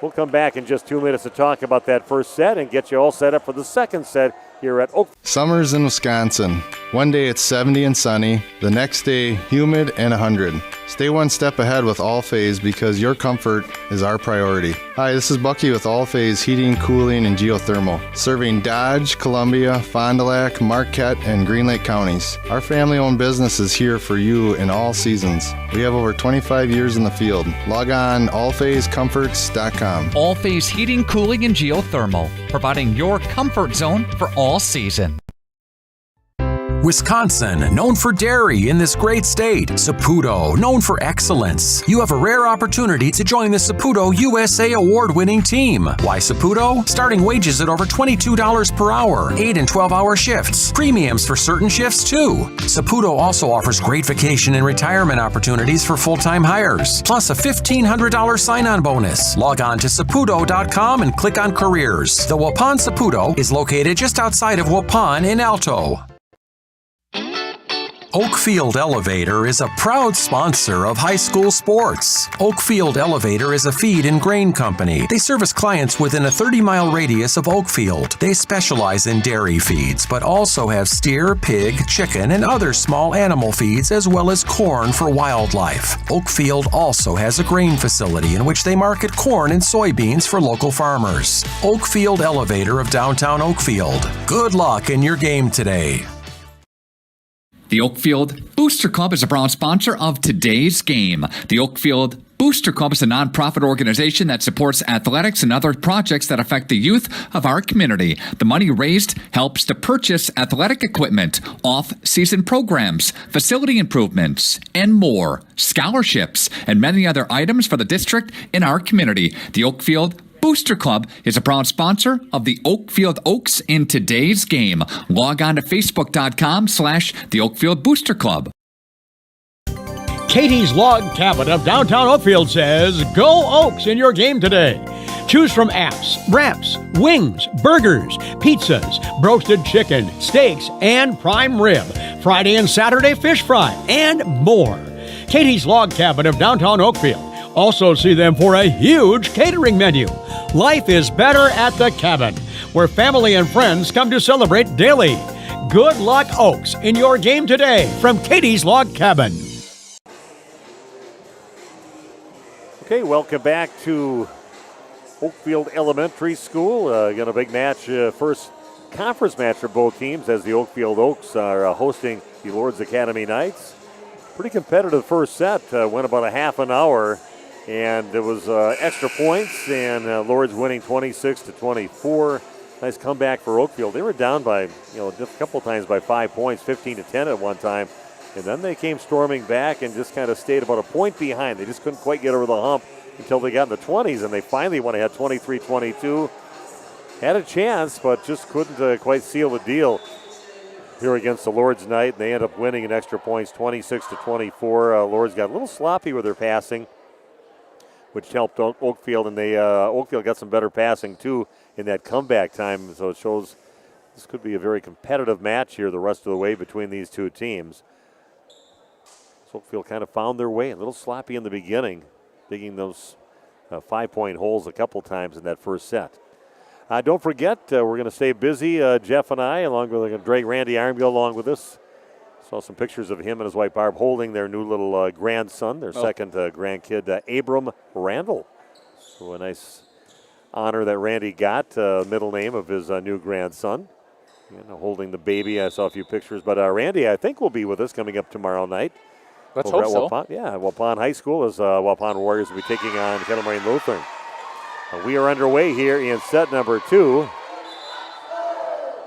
We'll come back in just 2 minutes to talk about that first set and get you all set up for the second set here at Oakfield. Summers in Wisconsin. One day it's 70 and sunny, the next day humid and 100. Stay one step ahead with All-Phase because your comfort is our priority. Hi, this is Bucky with All-Phase Heating, Cooling, and Geothermal, serving Dodge, Columbia, Fond du Lac, Marquette, and Green Lake counties. Our family-owned business is here for you in all seasons. We have over 25 years in the field. Log on allphasecomforts.com. All-Phase Heating, Cooling, and Geothermal, providing your comfort zone for all season. Wisconsin, known for dairy in this great state. Saputo, known for excellence. You have a rare opportunity to join the Saputo USA award-winning team. Why Saputo? Starting wages at over $22 per hour, 8 and 12-hour shifts. Premiums for certain shifts, too. Saputo also offers great vacation and retirement opportunities for full-time hires, plus a $1,500 sign-on bonus. Log on to Saputo.com and click on Careers. The Waupun Saputo is located just outside of Waupun in Alto. Oakfield Elevator is a proud sponsor of high school sports. Oakfield Elevator is a feed and grain company. They service clients within a 30-mile radius of Oakfield. They specialize in dairy feeds, but also have steer, pig, chicken, and other small animal feeds, as well as corn for wildlife. Oakfield also has a grain facility in which they market corn and soybeans for local farmers. Oakfield Elevator of downtown Oakfield. Good luck in your game today. The Oakfield Booster Club is a proud sponsor of today's game. The Oakfield Booster Club is a nonprofit organization that supports athletics and other projects that affect the youth of our community. The money raised helps to purchase athletic equipment, off-season programs, facility improvements, and more, scholarships, and many other items for the district in our community. The Oakfield Booster Club is a proud sponsor of the Oakfield Oaks in today's game. Log on to Facebook.com/the Oakfield Booster Club. Katie's Log Cabin of downtown Oakfield says, go Oaks in your game today. Choose from apps, wraps, wings, burgers, pizzas, roasted chicken, steaks, and prime rib, Friday and Saturday fish fry, and more. Katie's Log Cabin of downtown Oakfield. Also see them for a huge catering menu. Life is better at the cabin, where family and friends come to celebrate daily. Good luck, Oaks, in your game today from Katie's Log Cabin. Okay, welcome back to Oakfield Elementary School. Again, a big match, first conference match for both teams as the Oakfield Oaks are hosting the Lourdes Academy Knights. Pretty competitive first set, went about a half an hour. And it was extra points, and Lourdes winning 26-24. Nice comeback for Oakfield. They were down by, a couple times by 5 points, 15-10 at one time. And then they came storming back and just kind of stayed about a point behind. They just couldn't quite get over the hump until they got in the 20s, and they finally went ahead 23-22. Had a chance, but just couldn't quite seal the deal here against the Lourdes Knight. And they end up winning in extra points, 26-24. Lourdes got a little sloppy with their passing, which helped Oakfield, and they Oakfield got some better passing too in that comeback time. So it shows this could be a very competitive match here the rest of the way between these two teams. So Oakfield kind of found their way, a little sloppy in the beginning, digging those 5-point holes a couple times in that first set. Don't forget, we're going to stay busy, Jeff and I, along with Randy Armgill along with us. Saw some pictures of him and his wife Barb holding their new little grandson, their second grandkid, Abram Randall. So a nice honor that Randy got, middle name of his new grandson. And holding the baby. I saw a few pictures. But Randy, I think, will be with us coming up tomorrow night. Let's hope so. Waupun. Yeah, Waupun High School as Waupun Warriors will be taking on Kettle Moraine Lutheran. We are underway here in set number 2.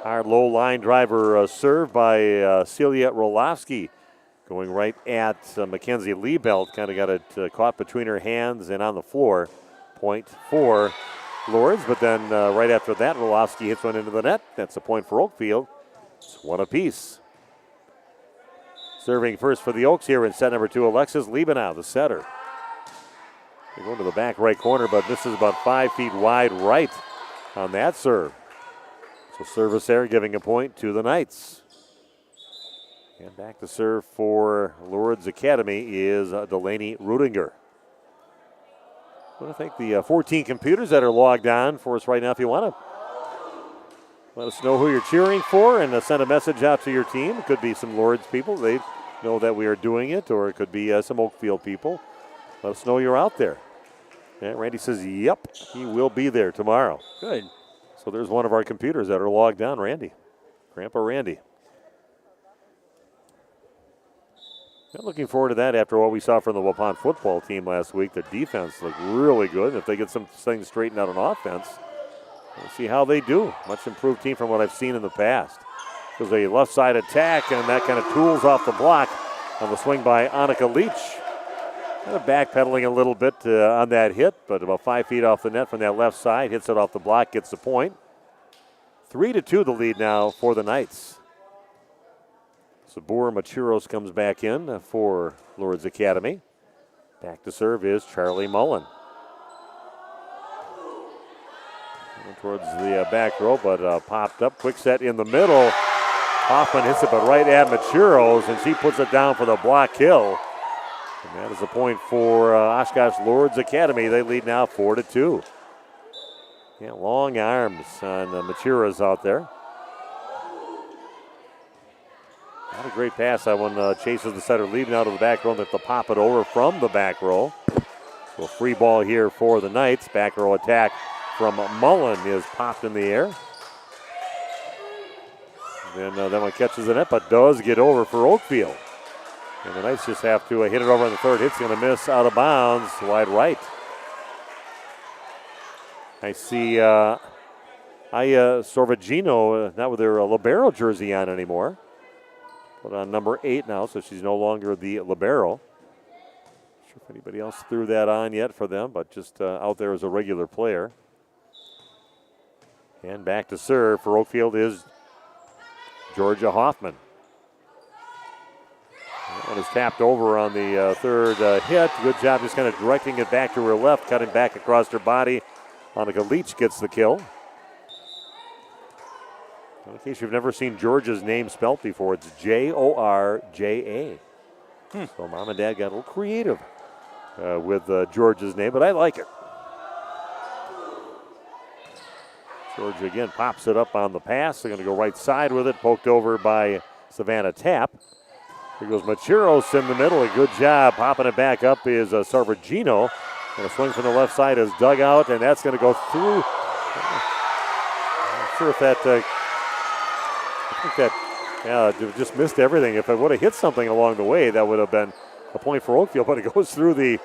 Our low line driver served by Celia Rolofsky. Going right at Mackenzie Liebelt. Kind of got it caught between her hands and on the floor. Point for Lourdes. But then right after that, Rolofsky hits one into the net. That's a point for Oakfield. It's one apiece. Serving first for the Oaks here in set number 2, Alexis Liebenow, the setter. They're going to the back right corner, but this is about 5 feet wide right on that serve. So service there giving a point to the Knights. And back to serve for Lourdes Academy is Delaney Rudinger. I want to thank the 14 computers that are logged on for us right now. If you want to let us know who you're cheering for and send a message out to your team. It could be some Lourdes people. They know that we are doing it, or it could be some Oakfield people. Let us know you're out there. Yeah, Randy says, yep, he will be there tomorrow. Good. So there's one of our computers that are logged on, Randy. Grandpa Randy. Not looking forward to that after what we saw from the Waupun football team last week. Their defense looked really good. And if they get some things straightened out on offense, we'll see how they do. Much improved team from what I've seen in the past. There's a left side attack, and that kind of tools off the block on the swing by Annika Leach. Kind of backpedaling a little bit on that hit, but about 5 feet off the net from that left side. Hits it off the block, gets the point. 3-2 the lead now for the Knights. Sabur Machuros comes back in for Lourdes Academy. Back to serve is Charlie Mullen. Towards the back row, but popped up. Quick set in the middle. Hoffman hits it, but right at Machuros, and she puts it down for the block kill. And that is a point for Oshkosh Lourdes Academy. They lead now 4-2. Yeah, long arms on Machuros out there. Not a great pass. That one chases the setter, leaving out of the back row. They have to pop it over from the back row. So a free ball here for the Knights. Back row attack from Mullen is popped in the air. Then that one catches the net, but does get over for Oakfield. And the Knights just have to hit it over in the third. It's going to miss out of bounds, wide right. I see Sorvagino not with her libero jersey on anymore. But on number 8 now, so she's no longer the libero. Not sure if anybody else threw that on yet for them, but just out there as a regular player. And back to serve for Oakfield is Georgia Hoffman. That one is tapped over on the third hit. Good job just kind of directing it back to her left, cutting back across her body. Annika Leach gets the kill. In case you've never seen Georgia's name spelt before, it's Georgia. So mom and dad got a little creative with Georgia's name, but I like it. Georgia again pops it up on the pass. They're going to go right side with it, poked over by Savannah Tapp. Here goes Machuros in the middle. A good job popping it back up is Sarvagino. And a swing from the left side is dug out, and that's going to go through. I'm not sure if that. I think that just missed everything. If it would have hit something along the way, that would have been a point for Oakfield, but it goes through the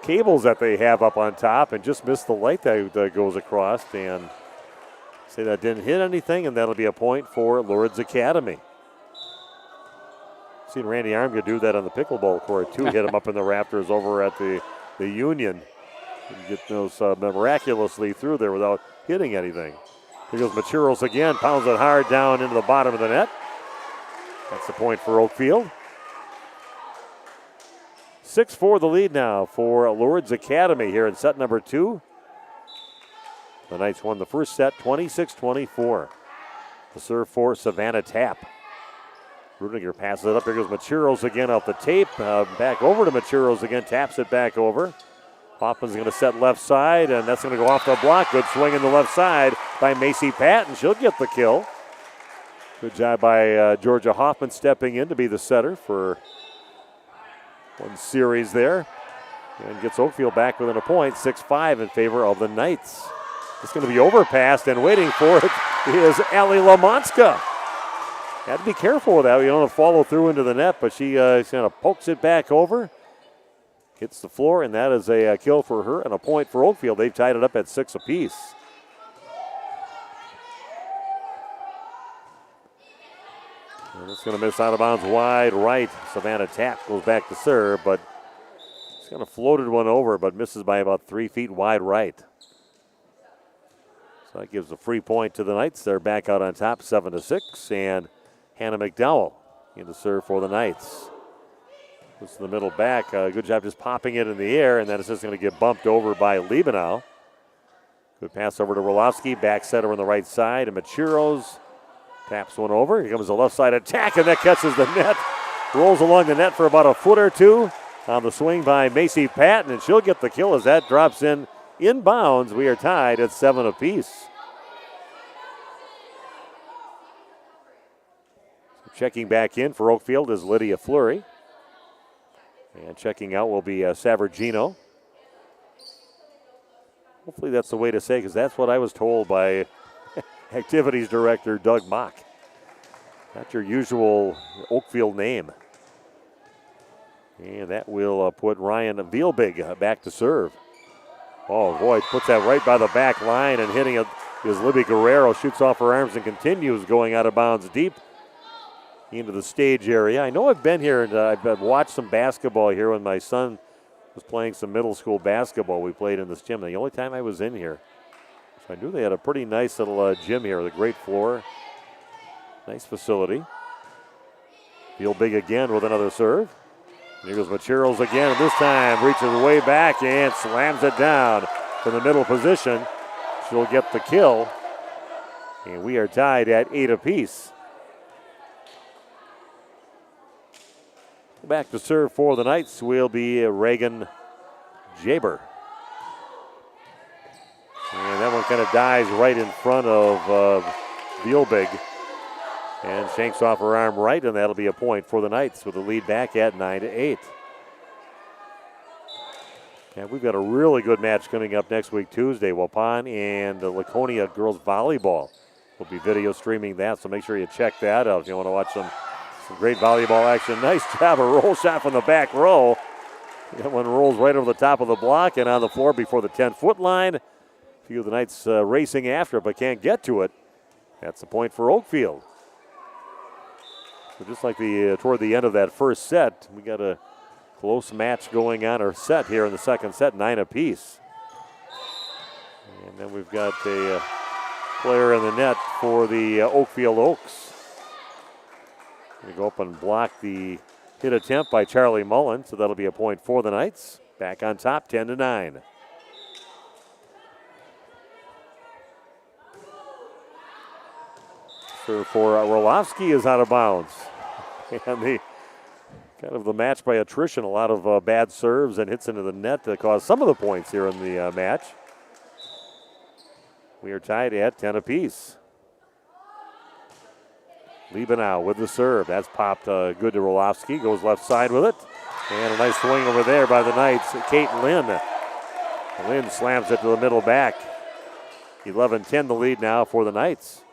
cables that they have up on top and just missed the light that goes across. And say that didn't hit anything, and that'll be a point for Lourdes Academy. Seen Randy Armga do that on the pickleball court too. Hit him up in the rafters over at the Union. And get those miraculously through there without hitting anything. Here goes Machuros again, pounds it hard down into the bottom of the net. That's the point for Oakfield. 6-4 the lead now for Lourdes Academy here in set number 2. The Knights won the first set 26-24. The serve for Savannah Tapp. Rudiger passes it up. Here goes Machuros again off the tape. Back over to Machuros again. Taps it back over. Hoffman's going to set left side, and that's going to go off the block. Good swing in the left side by Macy Patton. She'll get the kill. Good job by Georgia Hoffman stepping in to be the setter for one series there. And gets Oakfield back within a point, 6-5 in favor of the Knights. It's going to be overpassed, and waiting for it is Allie Lamonska. Had to be careful with that. You don't want to follow through into the net, but she kind of pokes it back over. Hits the floor, and that is a kill for her and a point for Oakfield. They've tied it up at 6 apiece. And it's going to miss out of bounds wide right. Savannah Tapp goes back to serve, but it's kind of floated one over, but misses by about 3 feet wide right. So that gives a free point to the Knights. They're back out on top, 7-6, and Hannah McDowell in to serve for the Knights. This is the middle back. Good job just popping it in the air, and then it's just going to get bumped over by Liebenau. Good pass over to Rolofsky. Back setter on the right side, and Machuros taps one over. Here comes the left side attack, and that catches the net. Rolls along the net for about a foot or two. On the swing by Macy Patton, and she'll get the kill as that drops in bounds. We are tied at 7 apiece. Checking back in for Oakfield is Lydia Fleury. And checking out will be Savergino. Hopefully that's the way to say, because that's what I was told by Activities Director Doug Mock. Not your usual Oakfield name. And that will put Ryan Vielbig back to serve. Oh, boy, puts that right by the back line, and hitting it is Libby Guerrero. Shoots off her arms and continues going out of bounds deep into the stage area. I know I've been here, and I've watched some basketball here when my son was playing some middle school basketball. We played in this gym. The only time I was in here. So I knew they had a pretty nice little gym here with a great floor. Nice facility. Vielbig again with another serve. Here goes Machuros again, and this time reaches way back and slams it down from the middle position. She'll get the kill, and we are tied at 8 apiece. Back to serve for the Knights will be Reagan Jaber. And that one kind of dies right in front of Vielbig. And shanks off her arm right, and that'll be a point for the Knights with the lead back at 9-8. And we've got a really good match coming up next week, Tuesday. Waupun and Laconia girls volleyball. We'll be video streaming that, so make sure you check that out if you want to watch some great volleyball action. Nice job, a roll shot from the back row. That one rolls right over the top of the block and on the floor before the 10-foot line. A few of the Knights racing after it, but can't get to it. That's a point for Oakfield. So just like toward the end of that first set, we got a close match going on, or set here in the second set, 9 apiece. And then we've got a player in the net for the Oakfield Oaks. They go up and block the hit attempt by Charlie Mullen, so that'll be a point for the Knights. Back on top, 10-9. Serve for Rolofsky is out of bounds. And the match by attrition, a lot of bad serves and hits into the net that caused some of the points here in the match. We are tied at 10 apiece. Liebenau with the serve. That's popped good to Rolofsky. Goes left side with it. And a nice swing over there by the Knights. Kate Lynn. Lynn slams it to the middle back. 11-10 the lead now for the Knights.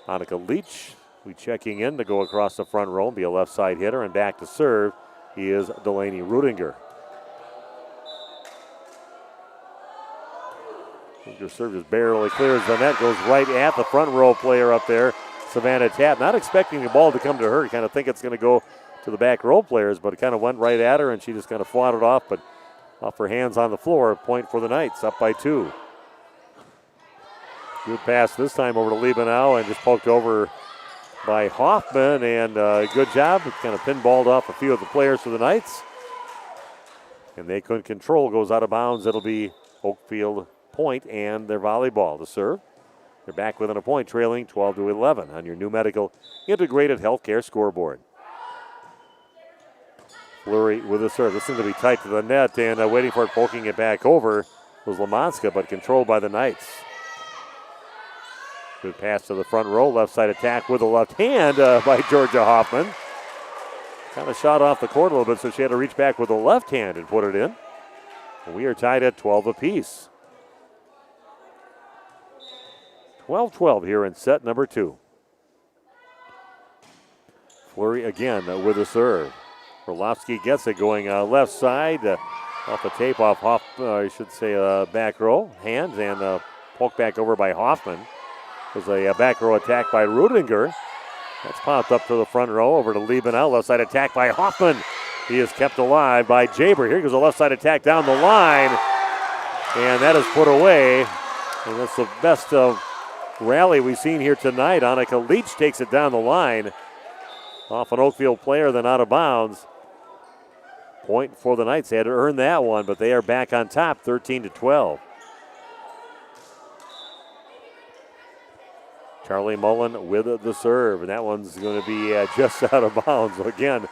Annika Leach, we checking in to go across the front row and be a left side hitter, and back to serve is Delaney Rudinger. Rudinger serve just barely clears the net, goes right at the front row player up there, Savannah Tapp. Not expecting the ball to come to her. You kind of think it's going to go to the back row players, but it kind of went right at her, and she just kind of fought it off, but off her hands on the floor. Point for the Knights, up by 2. Good pass this time over to Liebenau and just poked over by Hoffman, and good job. It kind of pinballed off a few of the players for the Knights. And they couldn't control, goes out of bounds. It'll be Oakfield point and their volleyball to serve. They're back within a point, trailing 12-11 on your new medical integrated healthcare scoreboard. Fleury with the serve. This seems to be tight to the net, and waiting for it, poking it back over was Lamonska, but controlled by the Knights. Good pass to the front row, left side attack with the left hand by Georgia Hoffman. Kind of shot off the court a little bit, so she had to reach back with the left hand and put it in. We are tied at 12 apiece. 12-12 here in set number 2. Fleury again with a serve. Orlovsky gets it going left side. Off the tape off back row. Hands and poked back over by Hoffman. There's a back row attack by Rudinger. That's popped up to the front row over to Liebenau. Left side attack by Hoffman. He is kept alive by Jaber. Here goes a left side attack down the line. And that is put away. And that's the best of rally we've seen here tonight. Annika Leach takes it down the line. Off an Oakfield player, then out of bounds. Point for the Knights. They had to earn that one, but they are back on top, 13-12. Charlie Mullen with the serve, and that one's going to be just out of bounds. Again,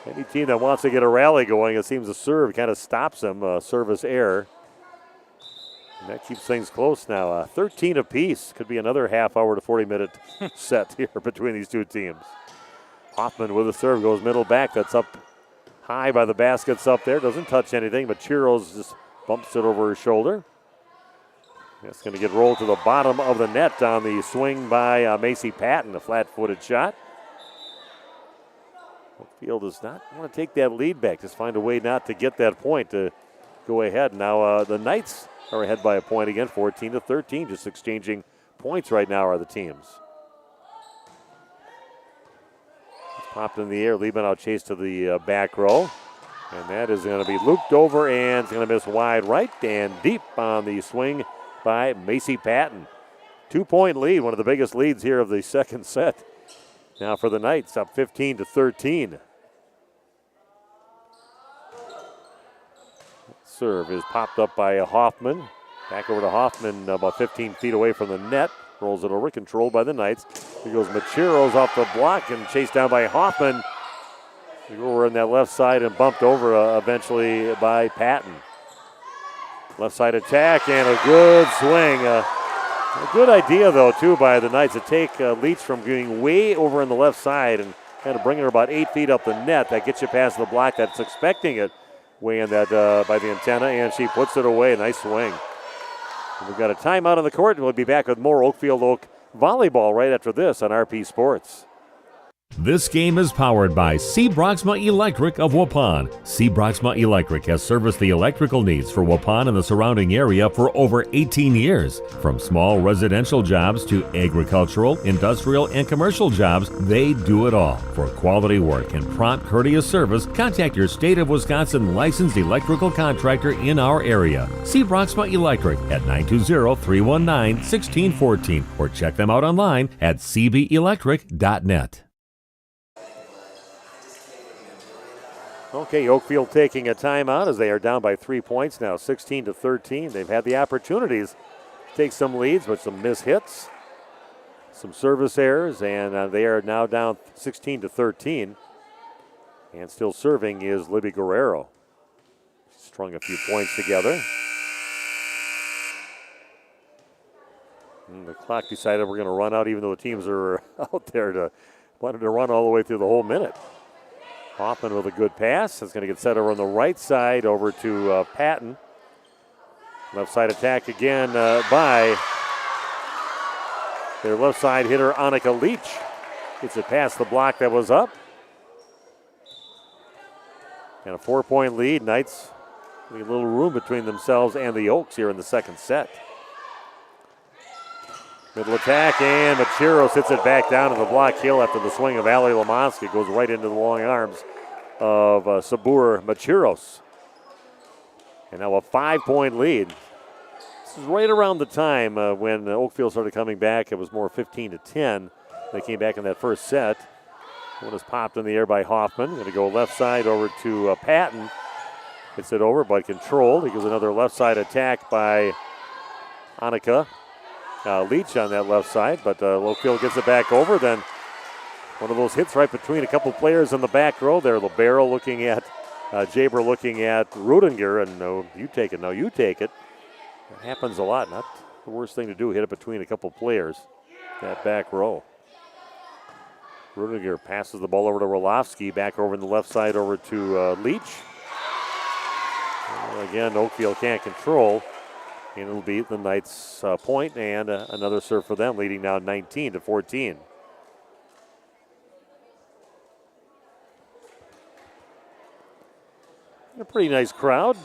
any team that wants to get a rally going, it seems the serve kind of stops them. Service error. And that keeps things close now. 13 apiece. Could be another half hour to 40-minute set here between these two teams. Hoffman with the serve goes middle back. That's up high by the baskets up there. Doesn't touch anything, but Chiros just bumps it over his shoulder. That's going to get rolled to the bottom of the net on the swing by Macy Patton, a flat-footed shot. Oakfield does not want to take that lead back. Just find a way not to get that point to go ahead. Now the Knights are ahead by a point again, 14-13. Just exchanging points right now are the teams. It's popped in the air. Liebenau chase to the back row. And that is going to be looped over and it's going to miss wide right and deep on the swing by Macy Patton. 2-point lead, one of the biggest leads here of the second set. Now for the Knights, up 15-13. Serve is popped up by Hoffman. Back over to Hoffman, about 15 feet away from the net. Rolls it over, controlled by the Knights. Here goes Macheros off the block and chased down by Hoffman. They go over on that left side and bumped over eventually by Patton. Left side attack and a good swing. A good idea, though, too, by the Knights to take Leach from being way over on the left side and kind of bring her about 8 feet up the net. That gets you past the block that's expecting it. Way in that by the antenna, and she puts it away. Nice swing. And we've got a timeout on the court, and we'll be back with more Oakfield Oak volleyball right after this on RP Sports. This game is powered by C. Broxma Electric of Waupun. C. Broxma Electric has serviced the electrical needs for Waupun and the surrounding area for over 18 years. From small residential jobs to agricultural, industrial, and commercial jobs, they do it all. For quality work and prompt, courteous service, contact your State of Wisconsin licensed electrical contractor in our area. C. Broxma Electric at 920-319-1614 or check them out online at cbelectric.net. Okay, Oakfield taking a timeout as they are down by 3 points now, 16-13. They've had the opportunities to take some leads, but some missed hits, some service errors, and they are now down 16-13. And still serving is Libby Guerrero. Strung a few points together. And the clock decided we're going to run out, even though the teams are out there wanted to run all the way through the whole minute. Hoffman with a good pass. That's going to get set over on the right side over to Patton. Left side attack again by their left side hitter, Annika Leach. Gets it past the block that was up. And a 4-point lead. Knights getting a little room between themselves and the Oaks here in the second set. Middle attack, and Macheros hits it back down to the block hill after the swing of Ali Lamonski. It goes right into the long arms of Sabur Macheros. And now a 5-point lead. This is right around the time when Oakfield started coming back. It was more 15-10. They came back in that first set. One is popped in the air by Hoffman. Going to go left side over to Patton. Hits it over, but controlled. He goes another left side attack by Annika Leach on that left side, but Oakfield gets it back over. Then one of those hits right between a couple players in the back row there. Libero looking at Jaber looking at Rudinger, and no, you take it. No, you take it. It happens a lot. Not the worst thing to do, hit it between a couple players, that back row. Rudiger passes the ball over to Orlovsky, back over in the left side over to Leach. Again, Oakfield can't control, and it'll be the Knights' point and another serve for them, leading now 19-14. A pretty nice crowd.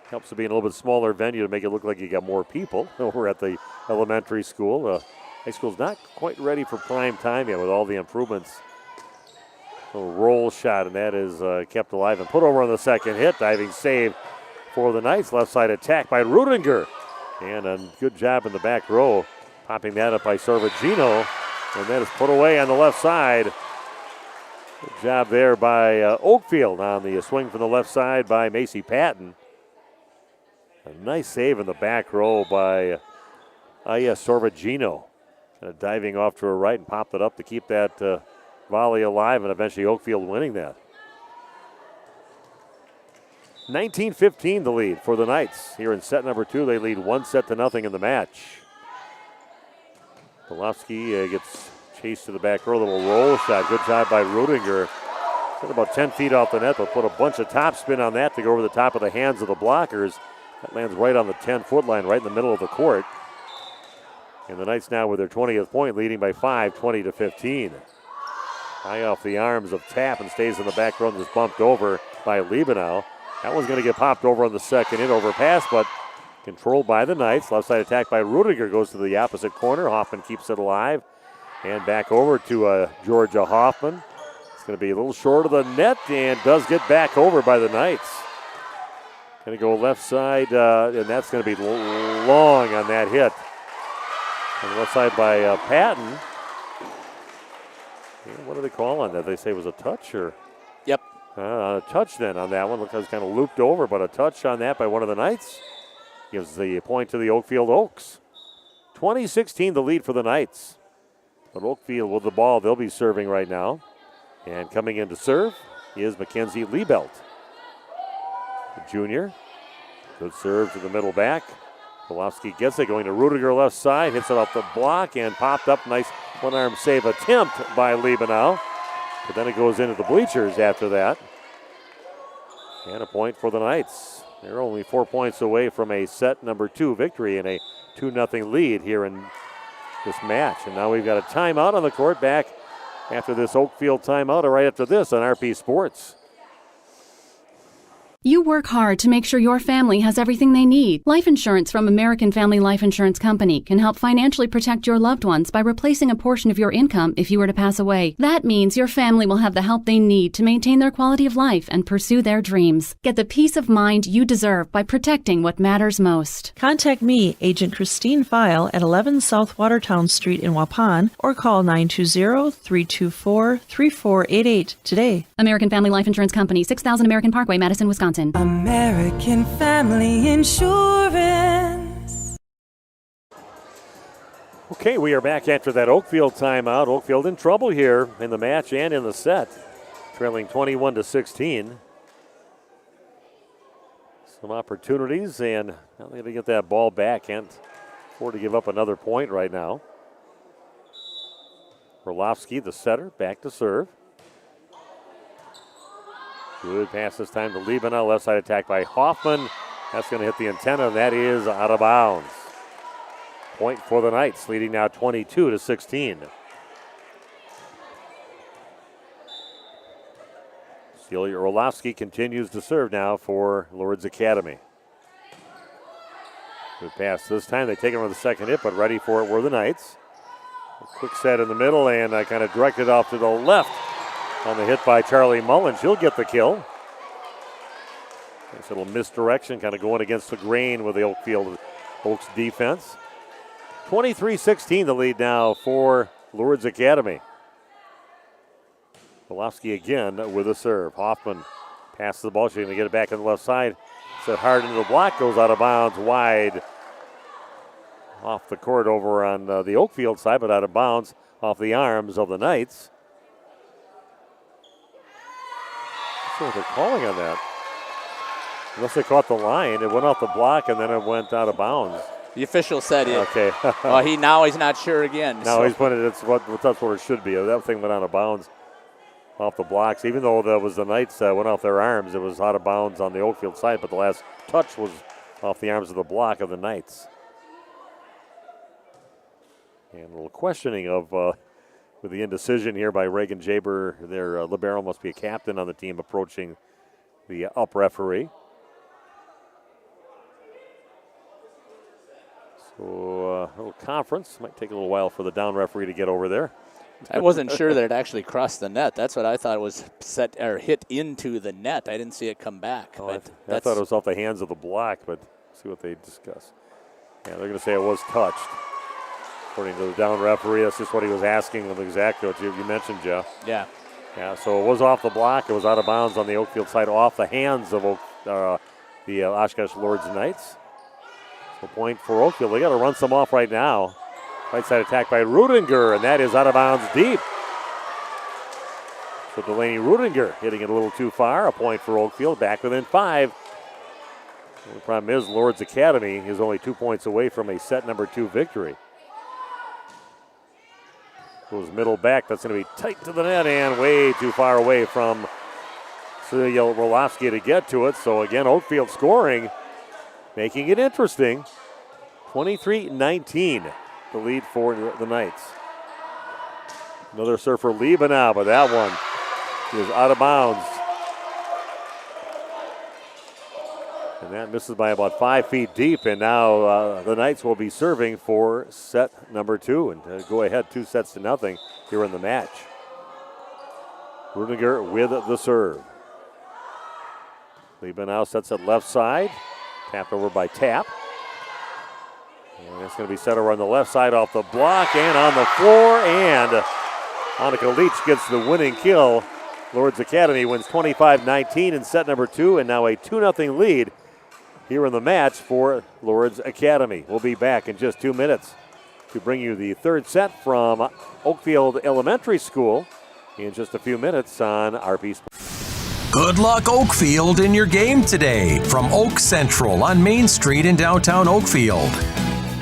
Helps to be in a little bit smaller venue to make it look like you got more people over at the elementary school. High school's not quite ready for prime time yet with all the improvements. A roll shot, and that is kept alive and put over on the second hit. Diving save for the Knights. Left side attack by Rudinger. And a good job in the back row, popping that up by Sorvagino. And that is put away on the left side. Good job there by Oakfield on the swing from the left side by Macy Patton. A nice save in the back row by Sorvagino. Kind of diving off to her right and popped it up to keep that volley alive, and eventually Oakfield winning that. 19-15 the lead for the Knights. Here in set number 2, they lead 1-0 in the match. Golofsky gets chased to the back row, little roll shot. Good job by Rudinger. Got about 10 feet off the net. They'll put a bunch of topspin on that to go over the top of the hands of the blockers. That lands right on the 10-foot line, right in the middle of the court. And the Knights now with their 20th point, leading by 5, 20-15. High off the arms of Tapp and stays in the back row and is bumped over by Liebenau. That one's going to get popped over on the second hit, overpass, but controlled by the Knights. Left side attack by Rudiger goes to the opposite corner. Hoffman keeps it alive. And back over to Georgia Hoffman. It's going to be a little short of the net and does get back over by the Knights. Going to go left side, and that's going to be long on that hit. On the left side by Patton. What do they call on that? They say it was a touch or? Yep. A touch then on that one. Looks like it was kind of looped over, but a touch on that by one of the Knights. Gives the point to the Oakfield Oaks. 20-16 the lead for the Knights. But Oakfield with the ball, they'll be serving right now. And coming in to serve is Mackenzie Liebelt. The junior. Good serve to the middle back. Golofsky gets it, going to Rudiger left side, hits it off the block and popped up. Nice one-arm save attempt by Liebenau. But then it goes into the bleachers after that. And a point for the Knights. They're only 4 points away from a set number 2 victory and a 2-0 lead here in this match. And now we've got a timeout on the court back after this Oakfield timeout, or right after this on RP Sports. You work hard to make sure your family has everything they need. Life insurance from American Family Life Insurance Company can help financially protect your loved ones by replacing a portion of your income if you were to pass away. That means your family will have the help they need to maintain their quality of life and pursue their dreams. Get the peace of mind you deserve by protecting what matters most. Contact me, Agent Christine File, at 11 South Watertown Street in Waupun, or call 920-324-3488 today. American Family Life Insurance Company, 6000 American Parkway, Madison, Wisconsin. American Family Insurance. Okay, we are back after that Oakfield timeout. Oakfield in trouble here in the match and in the set, trailing 21-16. Some opportunities, and now they got to get that ball back. Can't afford to give up another point right now. Orlovsky, the setter, back to serve. Good pass this time to Liebenau. Left side attack by Hoffman. That's going to hit the antenna, and that is out of bounds. Point for the Knights, leading now 22-16. Celia Orlovsky continues to serve now for Lourdes Academy. Good pass this time. They take it on the second hit, but ready for it were the Knights. A quick set in the middle, and kind of directed off to the left on the hit by Charlie Mullen. She'll get the kill. Nice little misdirection, kind of going against the grain with the Oakfield Oaks defense. 23-16 the lead now for Lourdes Academy. Golofsky again with a serve. Hoffman passes the ball. She's going to get it back on the left side. Set hard into the block, goes out of bounds, wide off the court over on the Oakfield side, but out of bounds off the arms of the Knights. Not sure what they're calling on that. Unless they caught the line, it went off the block and then it went out of bounds. The official said it. Okay. He's not sure again. Now he's putting it. That's what it should be. That thing went out of bounds off the blocks. Even though that was the Knights went off their arms, it was out of bounds on the Oakfield side. But the last touch was off the arms of the block of the Knights. And a little questioning of with the indecision here by Reagan Jaber. Their libero must be a captain on the team approaching the up referee. So a little conference. Might take a little while for the down referee to get over there. I wasn't sure that it actually crossed the net. That's what I thought was set or hit into the net. I didn't see it come back. I thought it was off the hands of the block, but see what they discuss. Yeah, they're going to say it was touched. According to the down referee, that's just what he was asking of exactly what you mentioned, Jeff. Yeah. Yeah, so it was off the block. It was out of bounds on the Oakfield side, off the hands of the Oshkosh Lourdes Knights. So point for Oakfield. They got to run some off right now. Right side attack by Rudinger, and that is out of bounds deep. So Delaney Rudinger hitting it a little too far. A point for Oakfield, back within 5. The problem is Lourdes Academy is only 2 points away from a set number 2 victory. Goes middle back. That's going to be tight to the net and way too far away from Celia Rolofsky to get to it. So again, Oakfield scoring, making it interesting. 23-19, the lead for the Knights. Another serve for Liba now, but that one is out of bounds. And that misses by about 5 feet deep, and now the Knights will be serving for set number 2 and go ahead 2-0 here in the match. Rudiger with the serve. Liba now sets it left side, tapped over by Tapp. And it's going to be set over on the left side off the block and on the floor, and Annika Leach gets the winning kill. Lourdes Academy wins 25-19 in set number 2, and now a 2-0 lead here in the match for Lourdes Academy. We'll be back in just 2 minutes to bring you the third set from Oakfield Elementary School in just a few minutes on RP Sports. Good luck, Oakfield, in your game today from Oak Central on Main Street in downtown Oakfield.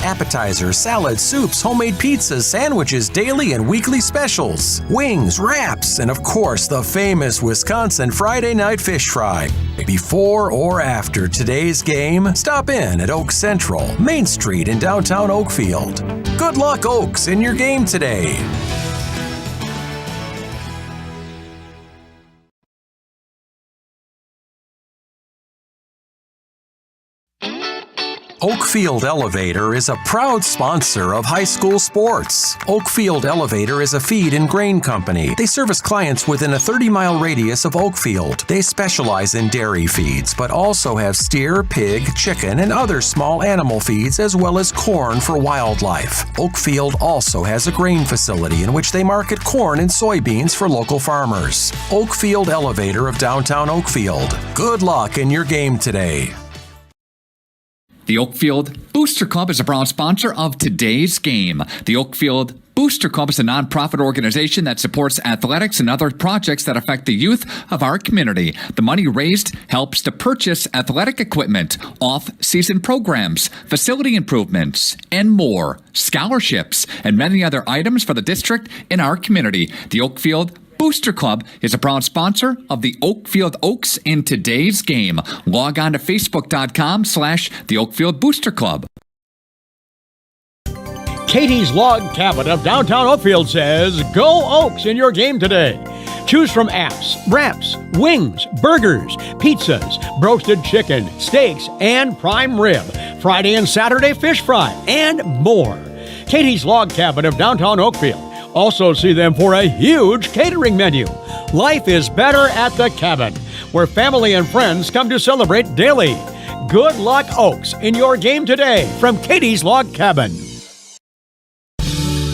Appetizers, salads, soups, homemade pizzas, sandwiches, daily and weekly specials, wings, wraps, and of course the famous Wisconsin Friday night fish fry. Before or after today's game, stop in at Oak Central, Main Street in downtown Oakfield. Good luck, Oaks, in your game today. Oakfield Elevator is a proud sponsor of high school sports. Oakfield Elevator is a feed and grain company. They service clients within a 30-mile radius of Oakfield. They specialize in dairy feeds, but also have steer, pig, chicken, and other small animal feeds, as well as corn for wildlife. Oakfield also has a grain facility in which they market corn and soybeans for local farmers. Oakfield Elevator of downtown Oakfield. Good luck in your game today. The Oakfield Booster Club is a proud sponsor of today's game. The Oakfield Booster Club is a nonprofit organization that supports athletics and other projects that affect the youth of our community. The money raised helps to purchase athletic equipment, off-season programs, facility improvements, and more, scholarships, and many other items for the district and our community. The Oakfield Booster Club is a proud sponsor of the Oakfield Oaks in today's game. Log on to Facebook.com/the Oakfield Booster Club. Katie's Log Cabin of downtown Oakfield says, go Oaks in your game today. Choose from apps, wraps, wings, burgers, pizzas, roasted chicken, steaks, and prime rib, Friday and Saturday fish fry, and more. Katie's Log Cabin of downtown Oakfield. Also see them for a huge catering menu. Life is better at the cabin, where family and friends come to celebrate daily. Good luck, Oaks, in your game today from Katie's Log Cabin.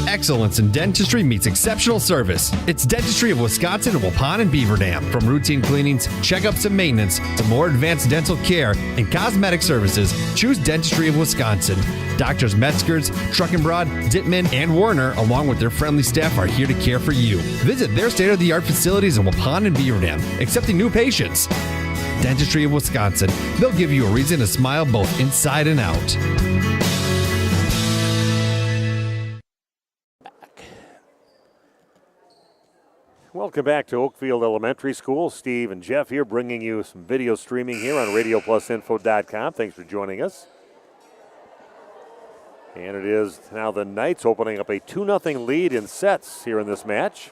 Excellence in dentistry meets exceptional service. It's Dentistry of Wisconsin in Waupun and Beaver Dam. From routine cleanings, checkups, and maintenance to more advanced dental care and cosmetic services, choose Dentistry of Wisconsin. Doctors Metzger's, Truckenbrod, Dittman, and Warner, along with their friendly staff, are here to care for you. Visit their state-of-the-art facilities in Waupun and Beaver Dam, accepting new patients. Dentistry of Wisconsin. They'll give you a reason to smile both inside and out. Welcome back to Oakfield Elementary School. Steve and Jeff here bringing you some video streaming here on RadioPlusInfo.com. Thanks for joining us. And it is now the Knights opening up a 2-0 lead in sets here in this match.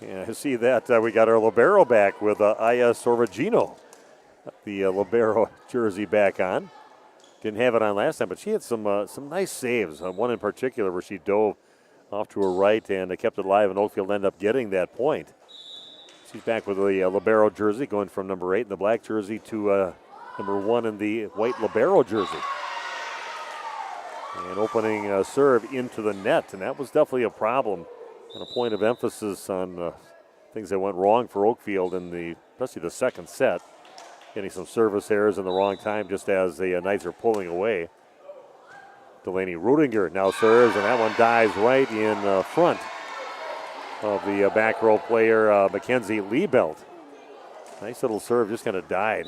And I see that we got our libero back with Aya Sorvagino. The libero jersey back on. Didn't have it on last time, but she had some nice saves. One in particular where she dove off to her right and kept it alive, and Oakfield ended up getting that point. She's back with the libero jersey, going from number 8 in the black jersey to number 1 in the white libero jersey. And opening serve into the net, and that was definitely a problem and a point of emphasis on things that went wrong for Oakfield in especially the second set. Getting some service errors in the wrong time just as the Knights are pulling away. Delaney Rudinger now serves, and that one dives right in front of the back row player, Mackenzie Liebelt. Nice little serve, just kind of died.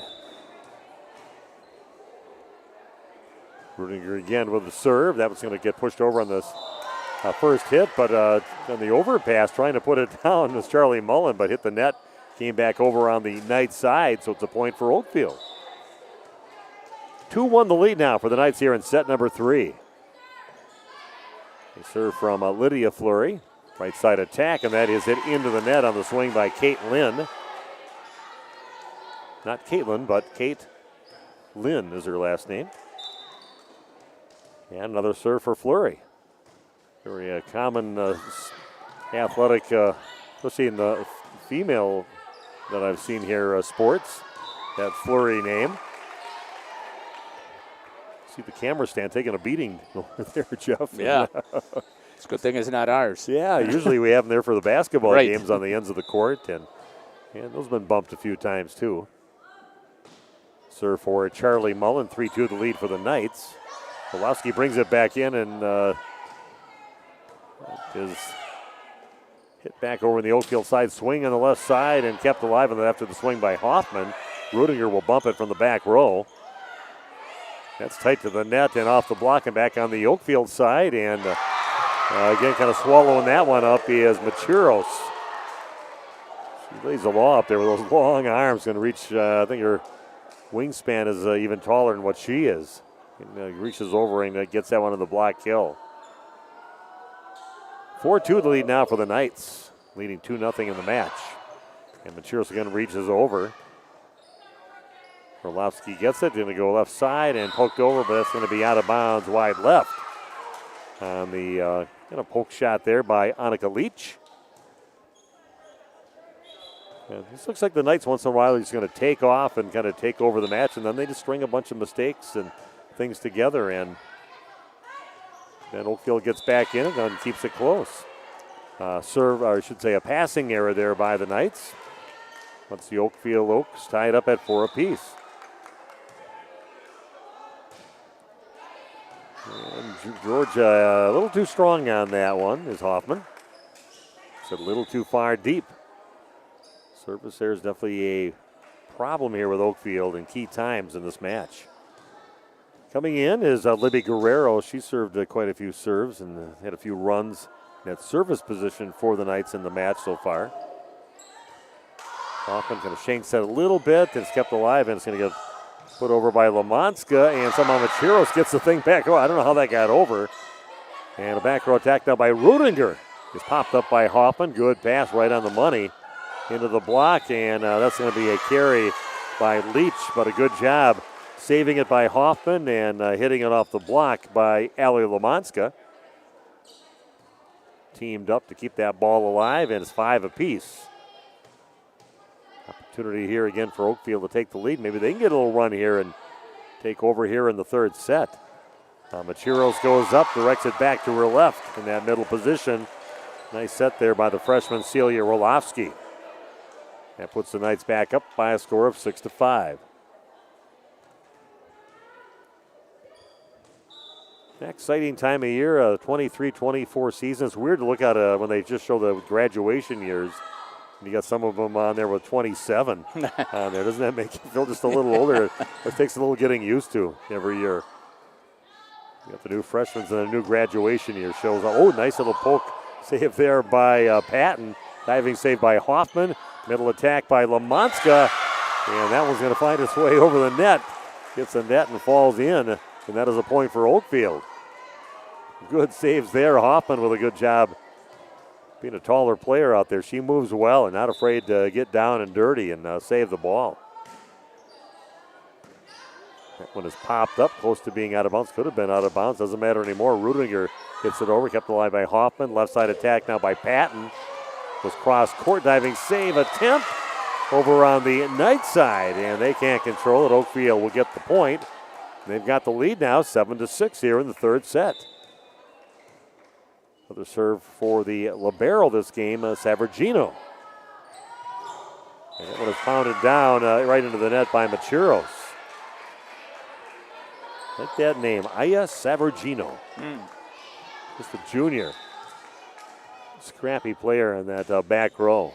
Rudinger again with the serve. That was going to get pushed over on this first hit, but on the overpass, trying to put it down was Charlie Mullen, but hit the net. Came back over on the Knights side, so it's a point for Oakfield. 2-1 the lead now for the Knights here in set number 3. They serve from Lydia Fleury. Right side attack, and that is hit into the net on the swing by Kate Lynn. Not Caitlin, but Kate Lynn is her last name. And another serve for Fleury. Very common athletic, especially in the female that I've seen here, sports, that Fleury name. See the camera stand taking a beating over there, Jeff. Yeah. It's a good thing it's not ours. Yeah, usually we have them there for the basketball Right. games on the ends of the court, and those have been bumped a few times too. Serve for Charlie Mullen, 3-2 the lead for the Knights. Wolowski brings it back in and is hit back over in the Oakfield side, swing on the left side and kept alive after the swing by Hoffman. Rudinger will bump it from the back row. That's tight to the net and off the block and back on the Oakfield side. And again, kind of swallowing that one up is Machuros. She lays the law up there with those long arms. Going to reach, I think her wingspan is even taller than what she is. And, reaches over and gets that one on the block kill. 4-2 the lead now for the Knights, leading 2-0 in the match. And Machuros again reaches over. Orlovsky gets it, going to go left side and poked over, but that's going to be out of bounds wide left. On the kind of poke shot there by Annika Leach. And this looks like the Knights once in a while he's going to take off and kind of take over the match, and then they just string a bunch of mistakes and things together, and then Oakfield gets back in and keeps it close. Serve, or I should say a passing error there by the Knights. Once the Oakfield Oaks tied up at 4 apiece. And Georgia a little too strong on that one is Hoffman. It's a little too far deep. Service there is definitely a problem here with Oakfield in key times in this match. Coming in is Libby Guerrero. She served quite a few serves and had a few runs in that service position for the Knights in the match so far. Hoffman going to shanks that a little bit, and it's kept alive, and it's going to get put over by Lamanska, and somehow Machuros gets the thing back. Oh, I don't know how that got over. And a back row attack now by Rudinger. Is popped up by Hoffman. Good pass right on the money into the block, and that's going to be a carry by Leach, but a good job saving it by Hoffman and hitting it off the block by Ali Lamanska. Teamed up to keep that ball alive, and it's 5 apiece. Opportunity here again for Oakfield to take the lead. Maybe they can get a little run here and take over here in the third set. Machuros goes up, directs it back to her left in that middle position. Nice set there by the freshman Celia Rolofsky. That puts the Knights back up by a score of 6-5. An exciting time of year, 23-24 season. It's weird to look at when they just show the graduation years. You got some of them on there with 27 on there. Doesn't that make you feel just a little older? It takes a little getting used to every year. You got the new freshmen and a new graduation year shows. Oh, nice little poke save there by Patton. Diving save by Hoffman. Middle attack by Lamonska. And that one's going to find its way over the net. Hits the net and falls in. And that is a point for Oakfield. Good saves there. Hoffman with a good job being a taller player out there. She moves well and not afraid to get down and dirty and save the ball. That one is popped up, close to being out of bounds. Could have been out of bounds. Doesn't matter anymore. Rudinger hits it over. Kept alive by Hoffman. Left side attack now by Patton. Was cross court diving save attempt over on the Knight side. And they can't control it. Oakfield will get the point. They've got the lead now, 7-6 here in the third set. Another serve for the libero this game, Savargino. And that one is pounded down right into the net by Machuros. Like that name, Aya Savargino. Just a junior. Scrappy player in that back row.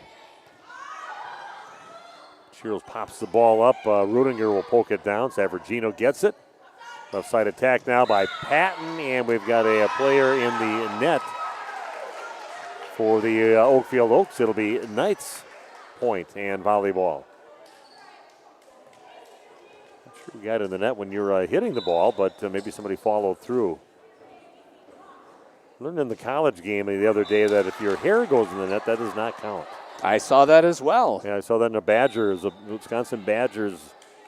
Machuros pops the ball up. Rudinger will poke it down. Savargino gets it. Left side attack now by Patton, and we've got a player in the net for the Oakfield Oaks. It'll be Knight's point and volleyball. Not sure we got in the net when you're hitting the ball, but maybe somebody followed through. Learned in the college game the other day that if your hair goes in the net, that does not count. I saw that as well. Yeah, I saw that in the Wisconsin Badgers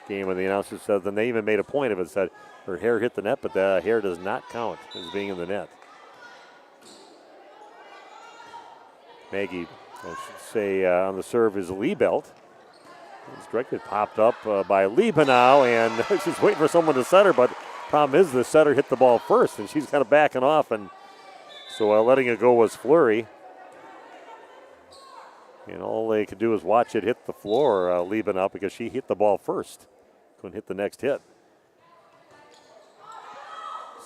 game, and the announcer said, then they even made a point of it, said her hair hit the net, but the hair does not count as being in the net. Maggie, I should say, on the serve is Liebelt. It's directly popped up by Liebenau, and she's waiting for someone to set her, but problem is the setter hit the ball first, and she's kind of backing off, and so letting it go was Fleury. And all they could do is watch it hit the floor, Liebenau, because she hit the ball first. Couldn't hit the next hit.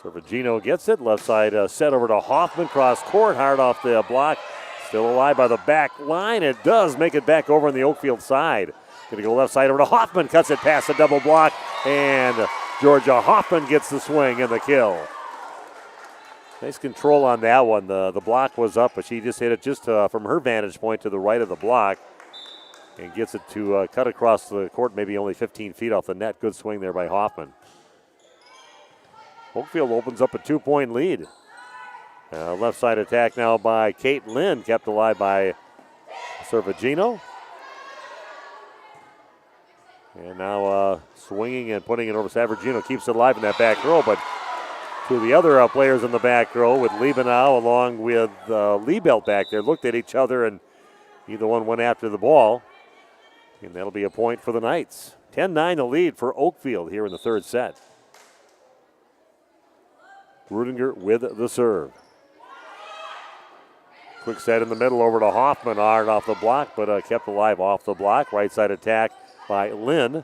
Savargino gets it. Left side set over to Hoffman. Cross court. Hard off the block. Still alive by the back line. It does make it back over on the Oakfield side. Going to go left side over to Hoffman. Cuts it past the double block. And Georgia Hoffman gets the swing and the kill. Nice control on that one. The block was up, but she just hit it just from her vantage point to the right of the block. And gets it to cut across the court, maybe only 15 feet off the net. Good swing there by Hoffman. Oakfield opens up a 2-point lead. Left side attack now by Kate Lynn, kept alive by Savargino. And now swinging and putting it over. Savargino keeps it alive in that back row, but two of the other players in the back row with Liebenau along with Liebelt back there looked at each other, and either one went after the ball. And that'll be a point for the Knights. 10-9 the lead for Oakfield here in the third set. Rudinger with the serve. Quick set in the middle over to Hoffman. Hard off the block, but kept alive off the block. Right side attack by Lynn.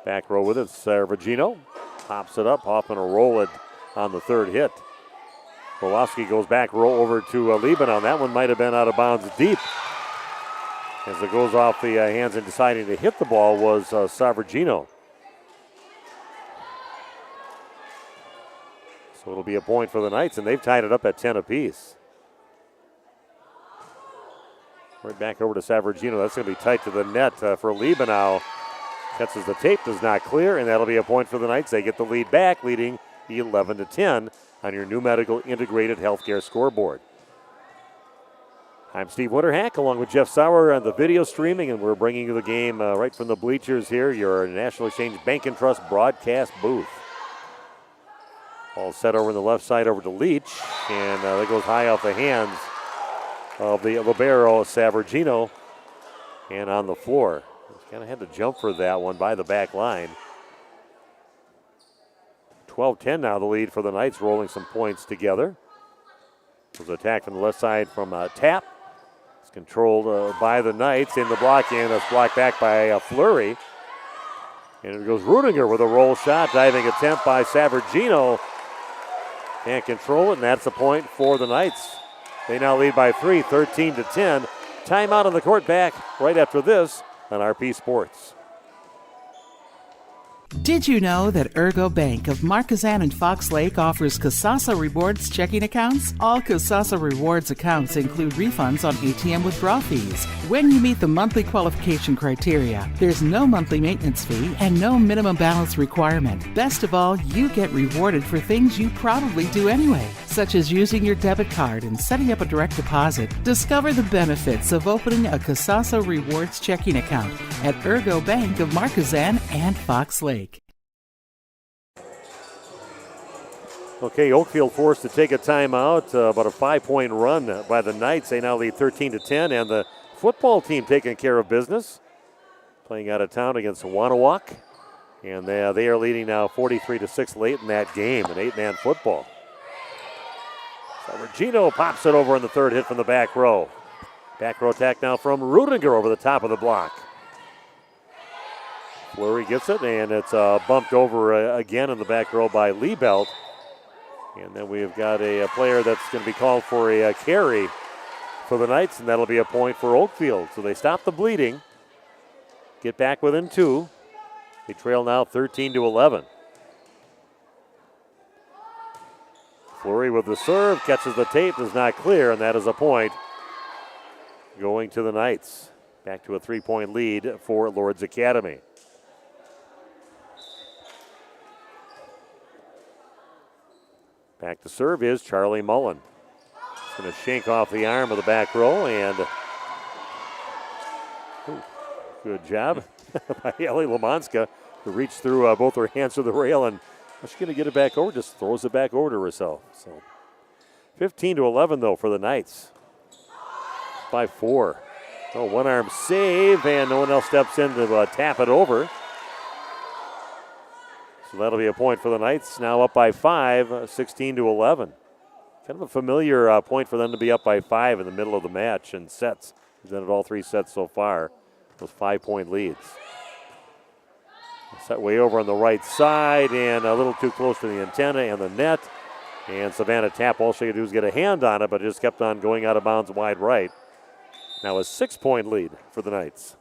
Back row with it. Savargino pops it up. Hoffman will roll it on the third hit. Kowalski goes back, roll over to Liebenau. That one might have been out of bounds deep. As it goes off the hands and deciding to hit the ball was Savargino. So it'll be a point for the Knights, and they've tied it up at 10 apiece. Right back over to Savargino. That's going to be tight to the net for Liebenau. Catches the tape, does not clear, and that'll be a point for the Knights. They get the lead back, leading 11-10 on your new medical integrated healthcare scoreboard. I'm Steve Winterhack along with Jeff Sauer on the video streaming, and we're bringing you the game right from the bleachers here, your National Exchange Bank and Trust broadcast booth. Ball set over on the left side over to Leach, and that goes high off the hands of the libero Savargino and on the floor. Kind of had to jump for that one by the back line. 12-10 now the lead for the Knights, rolling some points together. It was attacked from the left side from Tapp. It's controlled by the Knights in the block, and it's blocked back by Fleury. And it goes Rudinger with a roll shot. Diving attempt by Savargino. Can't control it, and that's a point for the Knights. They now lead by 3, 13-10. Timeout on the court, back right after this on RP Sports. Did you know that Ergo Bank of Marquezine and Fox Lake offers Casasa Rewards checking accounts? All Casasa Rewards accounts include refunds on ATM withdrawal fees. When you meet the monthly qualification criteria, there's no monthly maintenance fee and no minimum balance requirement. Best of all, you get rewarded for things you probably do anyway, such as using your debit card and setting up a direct deposit. Discover the benefits of opening a Casasa Rewards checking account at Ergo Bank of Marquezine and Fox Lake. Okay, Oakfield forced to take a timeout. About a 5-point run by the Knights. They now lead 13-10, and the football team taking care of business, playing out of town against Wanawak, and they are leading now 43-6 late in that game, an 8-man football. So Regino pops it over in the third hit from the back row. Back row attack now from Rudiger over the top of the block. Fleury gets it, and it's bumped over again in the back row by Liebelt. And then we've got a player that's going to be called for a carry for the Knights, and that'll be a point for Oakfield. So they stop the bleeding, get back within 2. They trail now 13-11. Fleury with the serve, catches the tape, does not clear, and that is a point going to the Knights. Back to a 3-point lead for Lourdes Academy. Back to serve is Charlie Mullen. He's going to shank off the arm of the back row, and good job by Ellie Lamanska to reach through both her hands to the rail, and she's going to get it back over, just throws it back over to herself. So 15-11 though for the Knights. By 4. Oh, one arm save, and no one else steps in to tap it over. So that'll be a point for the Knights. Now up by 5, 16-11. Kind of a familiar point for them to be up by 5 in the middle of the match in sets. They've done it all 3 sets so far. Those 5-point leads. Set way over on the right side and a little too close to the antenna and the net. And Savannah Tapp, all she could do is get a hand on it, but it just kept on going out of bounds wide right. Now a 6-point lead for the Knights.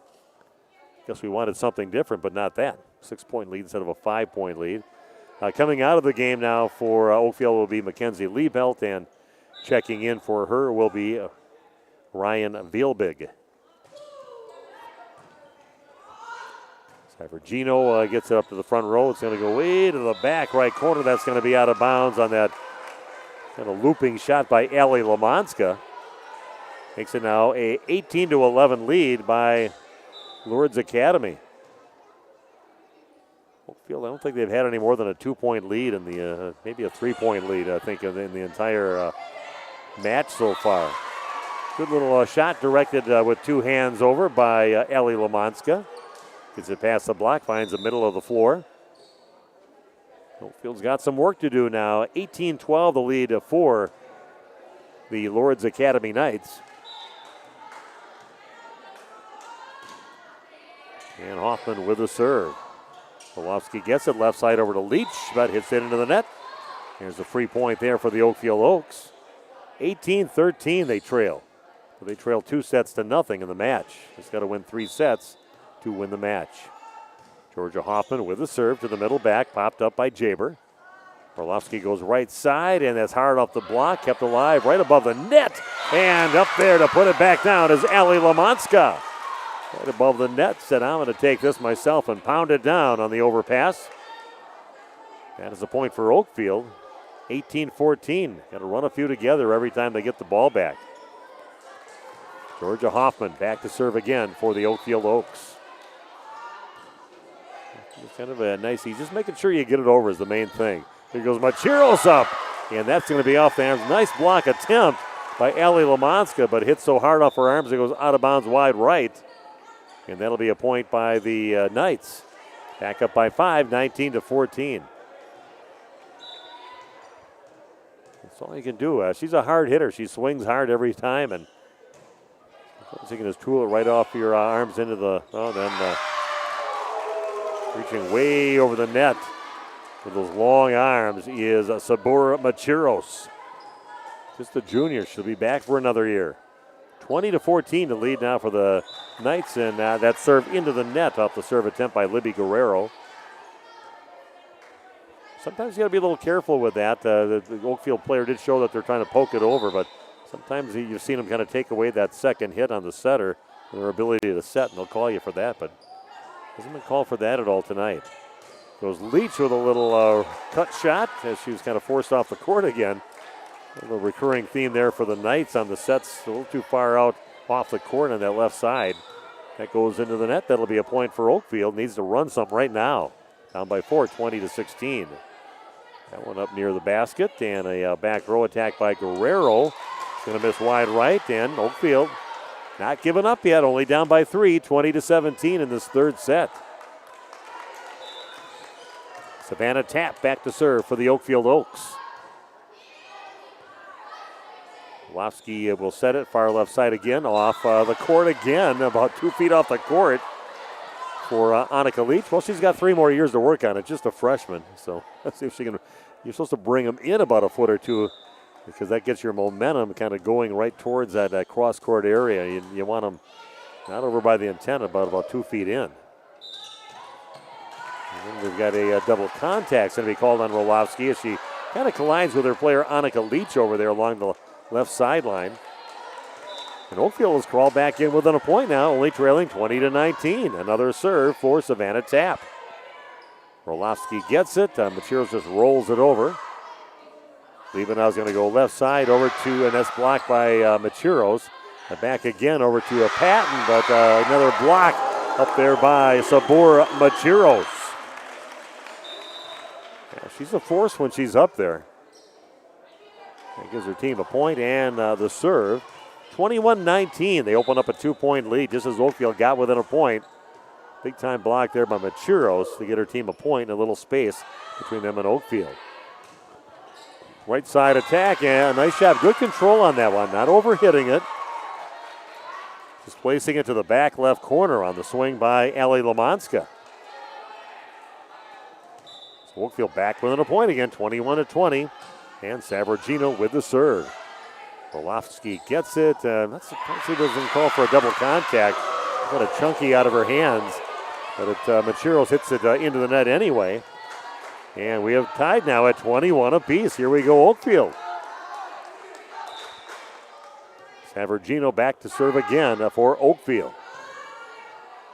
Guess we wanted something different, but not that. 6-point lead instead of a 5-point lead. Coming out of the game now for Oakfield will be Mackenzie Liebelt, and checking in for her will be Ryan Vielbig. Gino gets it up to the front row. It's going to go way to the back right corner. That's going to be out of bounds on that kind of looping shot by Ellie Lamanska. Makes it now a 18-11 lead by Lourdes Academy. Oakfield, I don't think they've had any more than a 2-point lead in the, maybe a 3-point lead, I think, in the entire match so far. Good little shot directed with 2 hands over by Ellie Lamanska. Gets it past the block, finds the middle of the floor. Oakfield's got some work to do now. 18-12 the lead for the Lourdes Academy Knights. And Hoffman with a serve. Wolofsky gets it left side over to Leach, but hits it into the net. There's a free point there for the Oakfield Oaks. 18-13 they trail. So they trail 2-0 in the match. Just got to win 3 sets to win the match. Georgia Hoffman with a serve to the middle back, popped up by Jaber. Orlovsky goes right side, and that's hard off the block, kept alive right above the net. And up there to put it back down is Allie Lamanska. Right above the net, said I'm going to take this myself and pound it down on the overpass. That is a point for Oakfield. 18-14. Got to run a few together every time they get the ball back. Georgia Hoffman back to serve again for the Oakfield Oaks. It's kind of a nice, he's just making sure you get it over is the main thing. Here goes Machiros up, and that's going to be off the arms. Nice block attempt by Allie Lamanska, but hit so hard off her arms it goes out of bounds wide right. And that'll be a point by the Knights. Back up by 5, 19-14. That's all you can do. She's a hard hitter. She swings hard every time, and he can just tool it right off your arms into the, reaching way over the net with those long arms is Sabura Machiros. Just a junior. She'll be back for another year. 20-14 to lead now for the Knights, and that serve into the net off the serve attempt by Libby Guerrero. sometimes you got to be a little careful with that. The Oakfield player did show that they're trying to poke it over, but sometimes you've seen them kind of take away that second hit on the setter and their ability to set, and they'll call you for that, but hasn't been called for that at all tonight. Goes Leach with a little cut shot as she was kind of forced off the court again. A little recurring theme there for the Knights on the sets, a little too far out off the court on that left side. That goes into the net. That'll be a point for Oakfield. Needs to run something right now. Down by 4, 20-16. That one up near the basket, and a back row attack by Guerrero. It's going to miss wide right, and Oakfield not giving up yet. Only down by 3, 20-17 in this third set. Savannah Tapp back to serve for the Oakfield Oaks. Lofsky will set it, far left side again, off the court again, about 2 feet off the court for Annika Leach. Well, she's got 3 more years to work on it, just a freshman. So let's see if she can, you're supposed to bring them in about a foot or two because that gets your momentum kind of going right towards that cross-court area. You want them not over by the antenna, but about 2 feet in. And then we've got a double contact going to be called on Rolofsky as she kind of collides with her player Annika Leach over there along the left sideline. And Oakfield has crawled back in within a point now, only trailing 20-19. Another serve for Savannah Tapp. Rolofsky gets it. Macheros just rolls it over. Liebenau's going to go left side over to, and that's blocked by Macheros. Back again over to Patton, but another block up there by Sabor Macheros. Yeah, she's a force when she's up there. That gives her team a point, and the serve. 21-19. They open up a 2-point lead just as Oakfield got within a point. Big time block there by Macheros to get her team a point and a little space between them and Oakfield. Right side attack, and a nice shot. Good control on that one, not overhitting it. Just placing it to the back left corner on the swing by Ali Lamanska. So Oakfield back within a point again, 21-20. And Savargino with the serve. Rolofsky gets it. Not surprised he doesn't call for a double contact. Got a chunky out of her hands. But Macheros hits it into the net anyway. And we have tied now at 21 apiece. Here we go, Oakfield. Savargino back to serve again for Oakfield.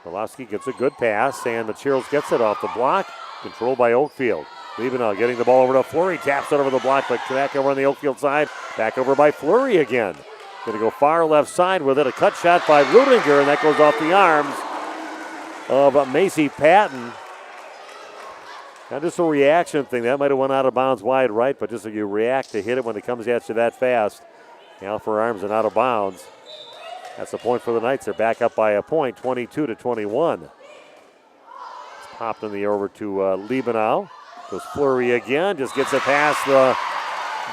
Rolofsky gets a good pass, and Macheros gets it off the block. Controlled by Oakfield. Liebenau getting the ball over to Fleury, taps it over the block, but back over on the Oakfield side. Back over by Fleury again. Going to go far left side with it. A cut shot by Rudinger, and that goes off the arms of Macy Patton. Not just a reaction thing. That might have went out of bounds wide right, but just so you react to hit it when it comes at you that fast. Now for arms and out of bounds. That's a point for the Knights. They're back up by a point, 22-21. It's popped in the over to Liebenau. Goes Fleury again, just gets it past the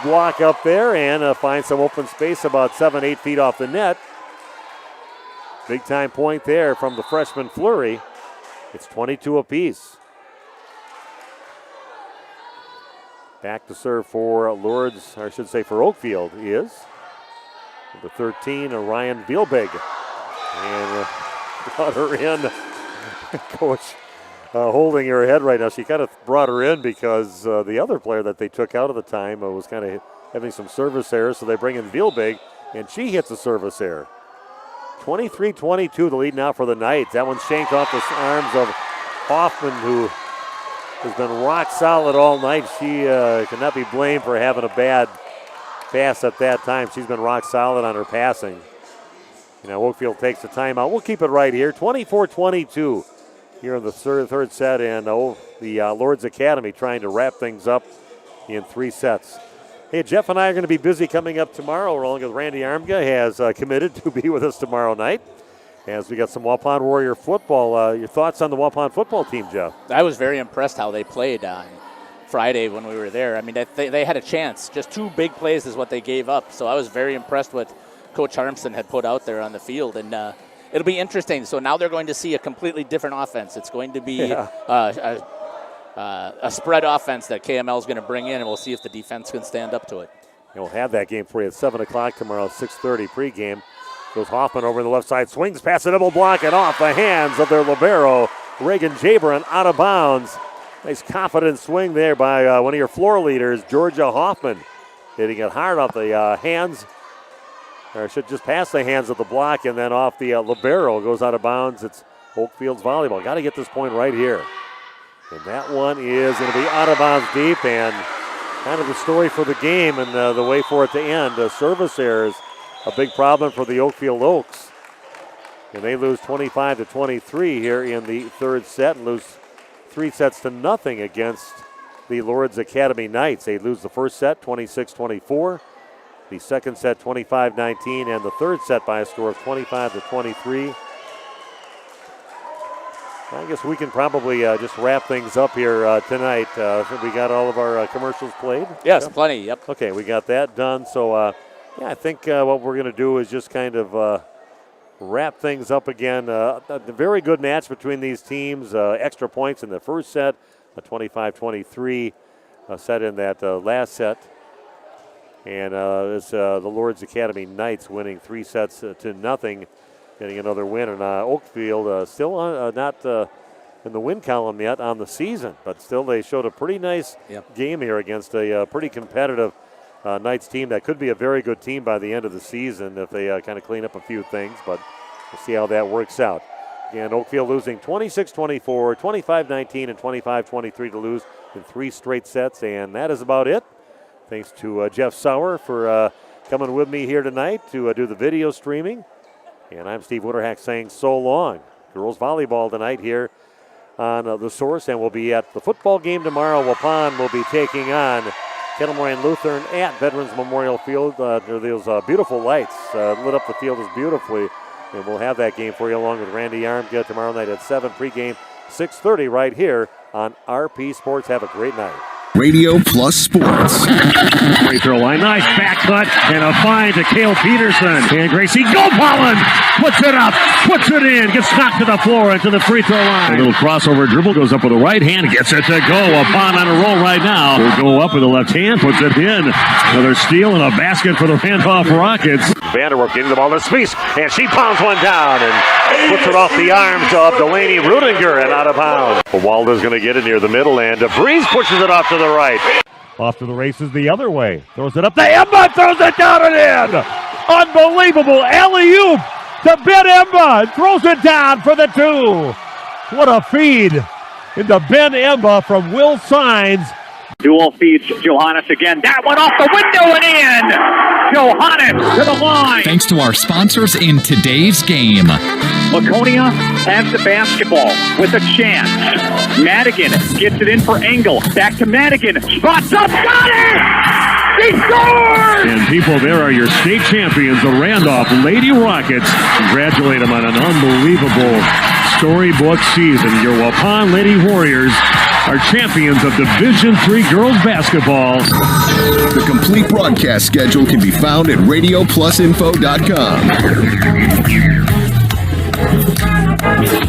block up there and finds some open space about 7-8 feet off the net. Big time point there from the freshman Fleury. It's 22 apiece. Back to serve for Lourdes, or I should say for Oakfield, is number 13, Ryan Vielbig. And brought her in. Coach holding her head right now. She kind of brought her in because the other player that they took out at the time was kind of having some service errors, so they bring in Vielbig, and she hits a service error. 23-22, the lead now for the Knights. That one's shanked off the arms of Hoffman, who has been rock solid all night. She cannot be blamed for having a bad pass at that time. She's been rock solid on her passing. You know, Oakfield takes the timeout. We'll keep it right here. 24-22 here in the third set, and the Lourdes Academy trying to wrap things up in 3 sets. Hey, Jeff and I are going to be busy coming up tomorrow. Along with Randy Armga has committed to be with us tomorrow night as we got some Waupun Warrior football. Your thoughts on the Waupun football team, Jeff? I was very impressed how they played on Friday when we were there. I mean, they had a chance. Just 2 big plays is what they gave up. So I was very impressed with Coach Harmson had put out there on the field. And it'll be interesting. So now they're going to see a completely different offense. It's going to be a spread offense that KML is going to bring in, and we'll see if the defense can stand up to it. And we'll have that game for you at 7 o'clock tomorrow, 6:30 pregame. Goes Hoffman over the left side, swings past the double block and off the hands of their libero, Reagan Jabron, out of bounds. Nice confident swing there by one of your floor leaders, Georgia Hoffman. Hitting it hard off the hands, or should just pass the hands of the block, and then off the libero, goes out of bounds. It's Oakfield's volleyball. Got to get this point right here. And that one is going to be out of bounds deep, and kind of the story for the game and the way for it to end. Service errors, a big problem for the Oakfield Oaks. And they lose 25-23 here in the third set and lose 3-0 against the Lourdes Academy Knights. They lose the first set 26-24, the second set 25-19, and the third set by a score of 25-23. I guess we can probably just wrap things up here tonight. We got all of our commercials played? Yes, plenty, yep. Okay, we got that done. So, yeah, I think what we're going to do is just kind of wrap things up again. A very good match between these teams. Extra points in the first set, a 25-23 set in that last set. And it's the Lourdes Academy Knights winning 3-0, getting another win. And Oakfield still not in the win column yet on the season, but still they showed a pretty nice game here against a pretty competitive Knights team that could be a very good team by the end of the season if they kind of clean up a few things, but we'll see how that works out. Again, Oakfield losing 26-24, 25-19, and 25-23 to lose in 3 straight sets, and that is about it. Thanks to Jeff Sauer for coming with me here tonight to do the video streaming. And I'm Steve Witterhack saying so long. Girls volleyball tonight here on The Source, and we'll be at the football game tomorrow. Waupun will be taking on Kettle Moraine Lutheran at Veterans Memorial Field. There are those beautiful lights lit up the field as beautifully, and we'll have that game for you along with Randy Armgett tomorrow night at 7, pregame 6:30 right here on RP Sports. Have a great night. Radio Plus Sports. Free throw line, nice back cut, and a find to Cale Peterson. And Gracie Goldballen puts it up, puts it in, gets knocked to the floor into the free throw line. A little crossover dribble, goes up with the right hand, gets it to go. Upon on a roll right now. Will go up with the left hand, puts it in. Another steal and a basket for the Randolph Rockets. Vanderwerf getting the ball to Spies, and she pounds one down and puts it off the arms of Delaney Rudinger and out of bounds. Walda's going to get it near the middle, and DeVries pushes it off to the right. Off to the races the other way. Throws it up to Emba, throws it down and in. Unbelievable alley-oop to Ben Emba, throws it down for the 2. What a feed into Ben Emba from Will Sines. Dual feeds Johannes again. That one off the window and in. Johannes to the line. Thanks to our sponsors in today's game. Laconia has the basketball with a chance. Madigan gets it in for Engel. Back to Madigan. Spots up. Got it! He scores! And people, there are your state champions, the Randolph Lady Rockets. Congratulate them on an unbelievable storybook season. Your Waupun Lady Warriors are champions of Division III girls basketball. The complete broadcast schedule can be found at radioplusinfo.com.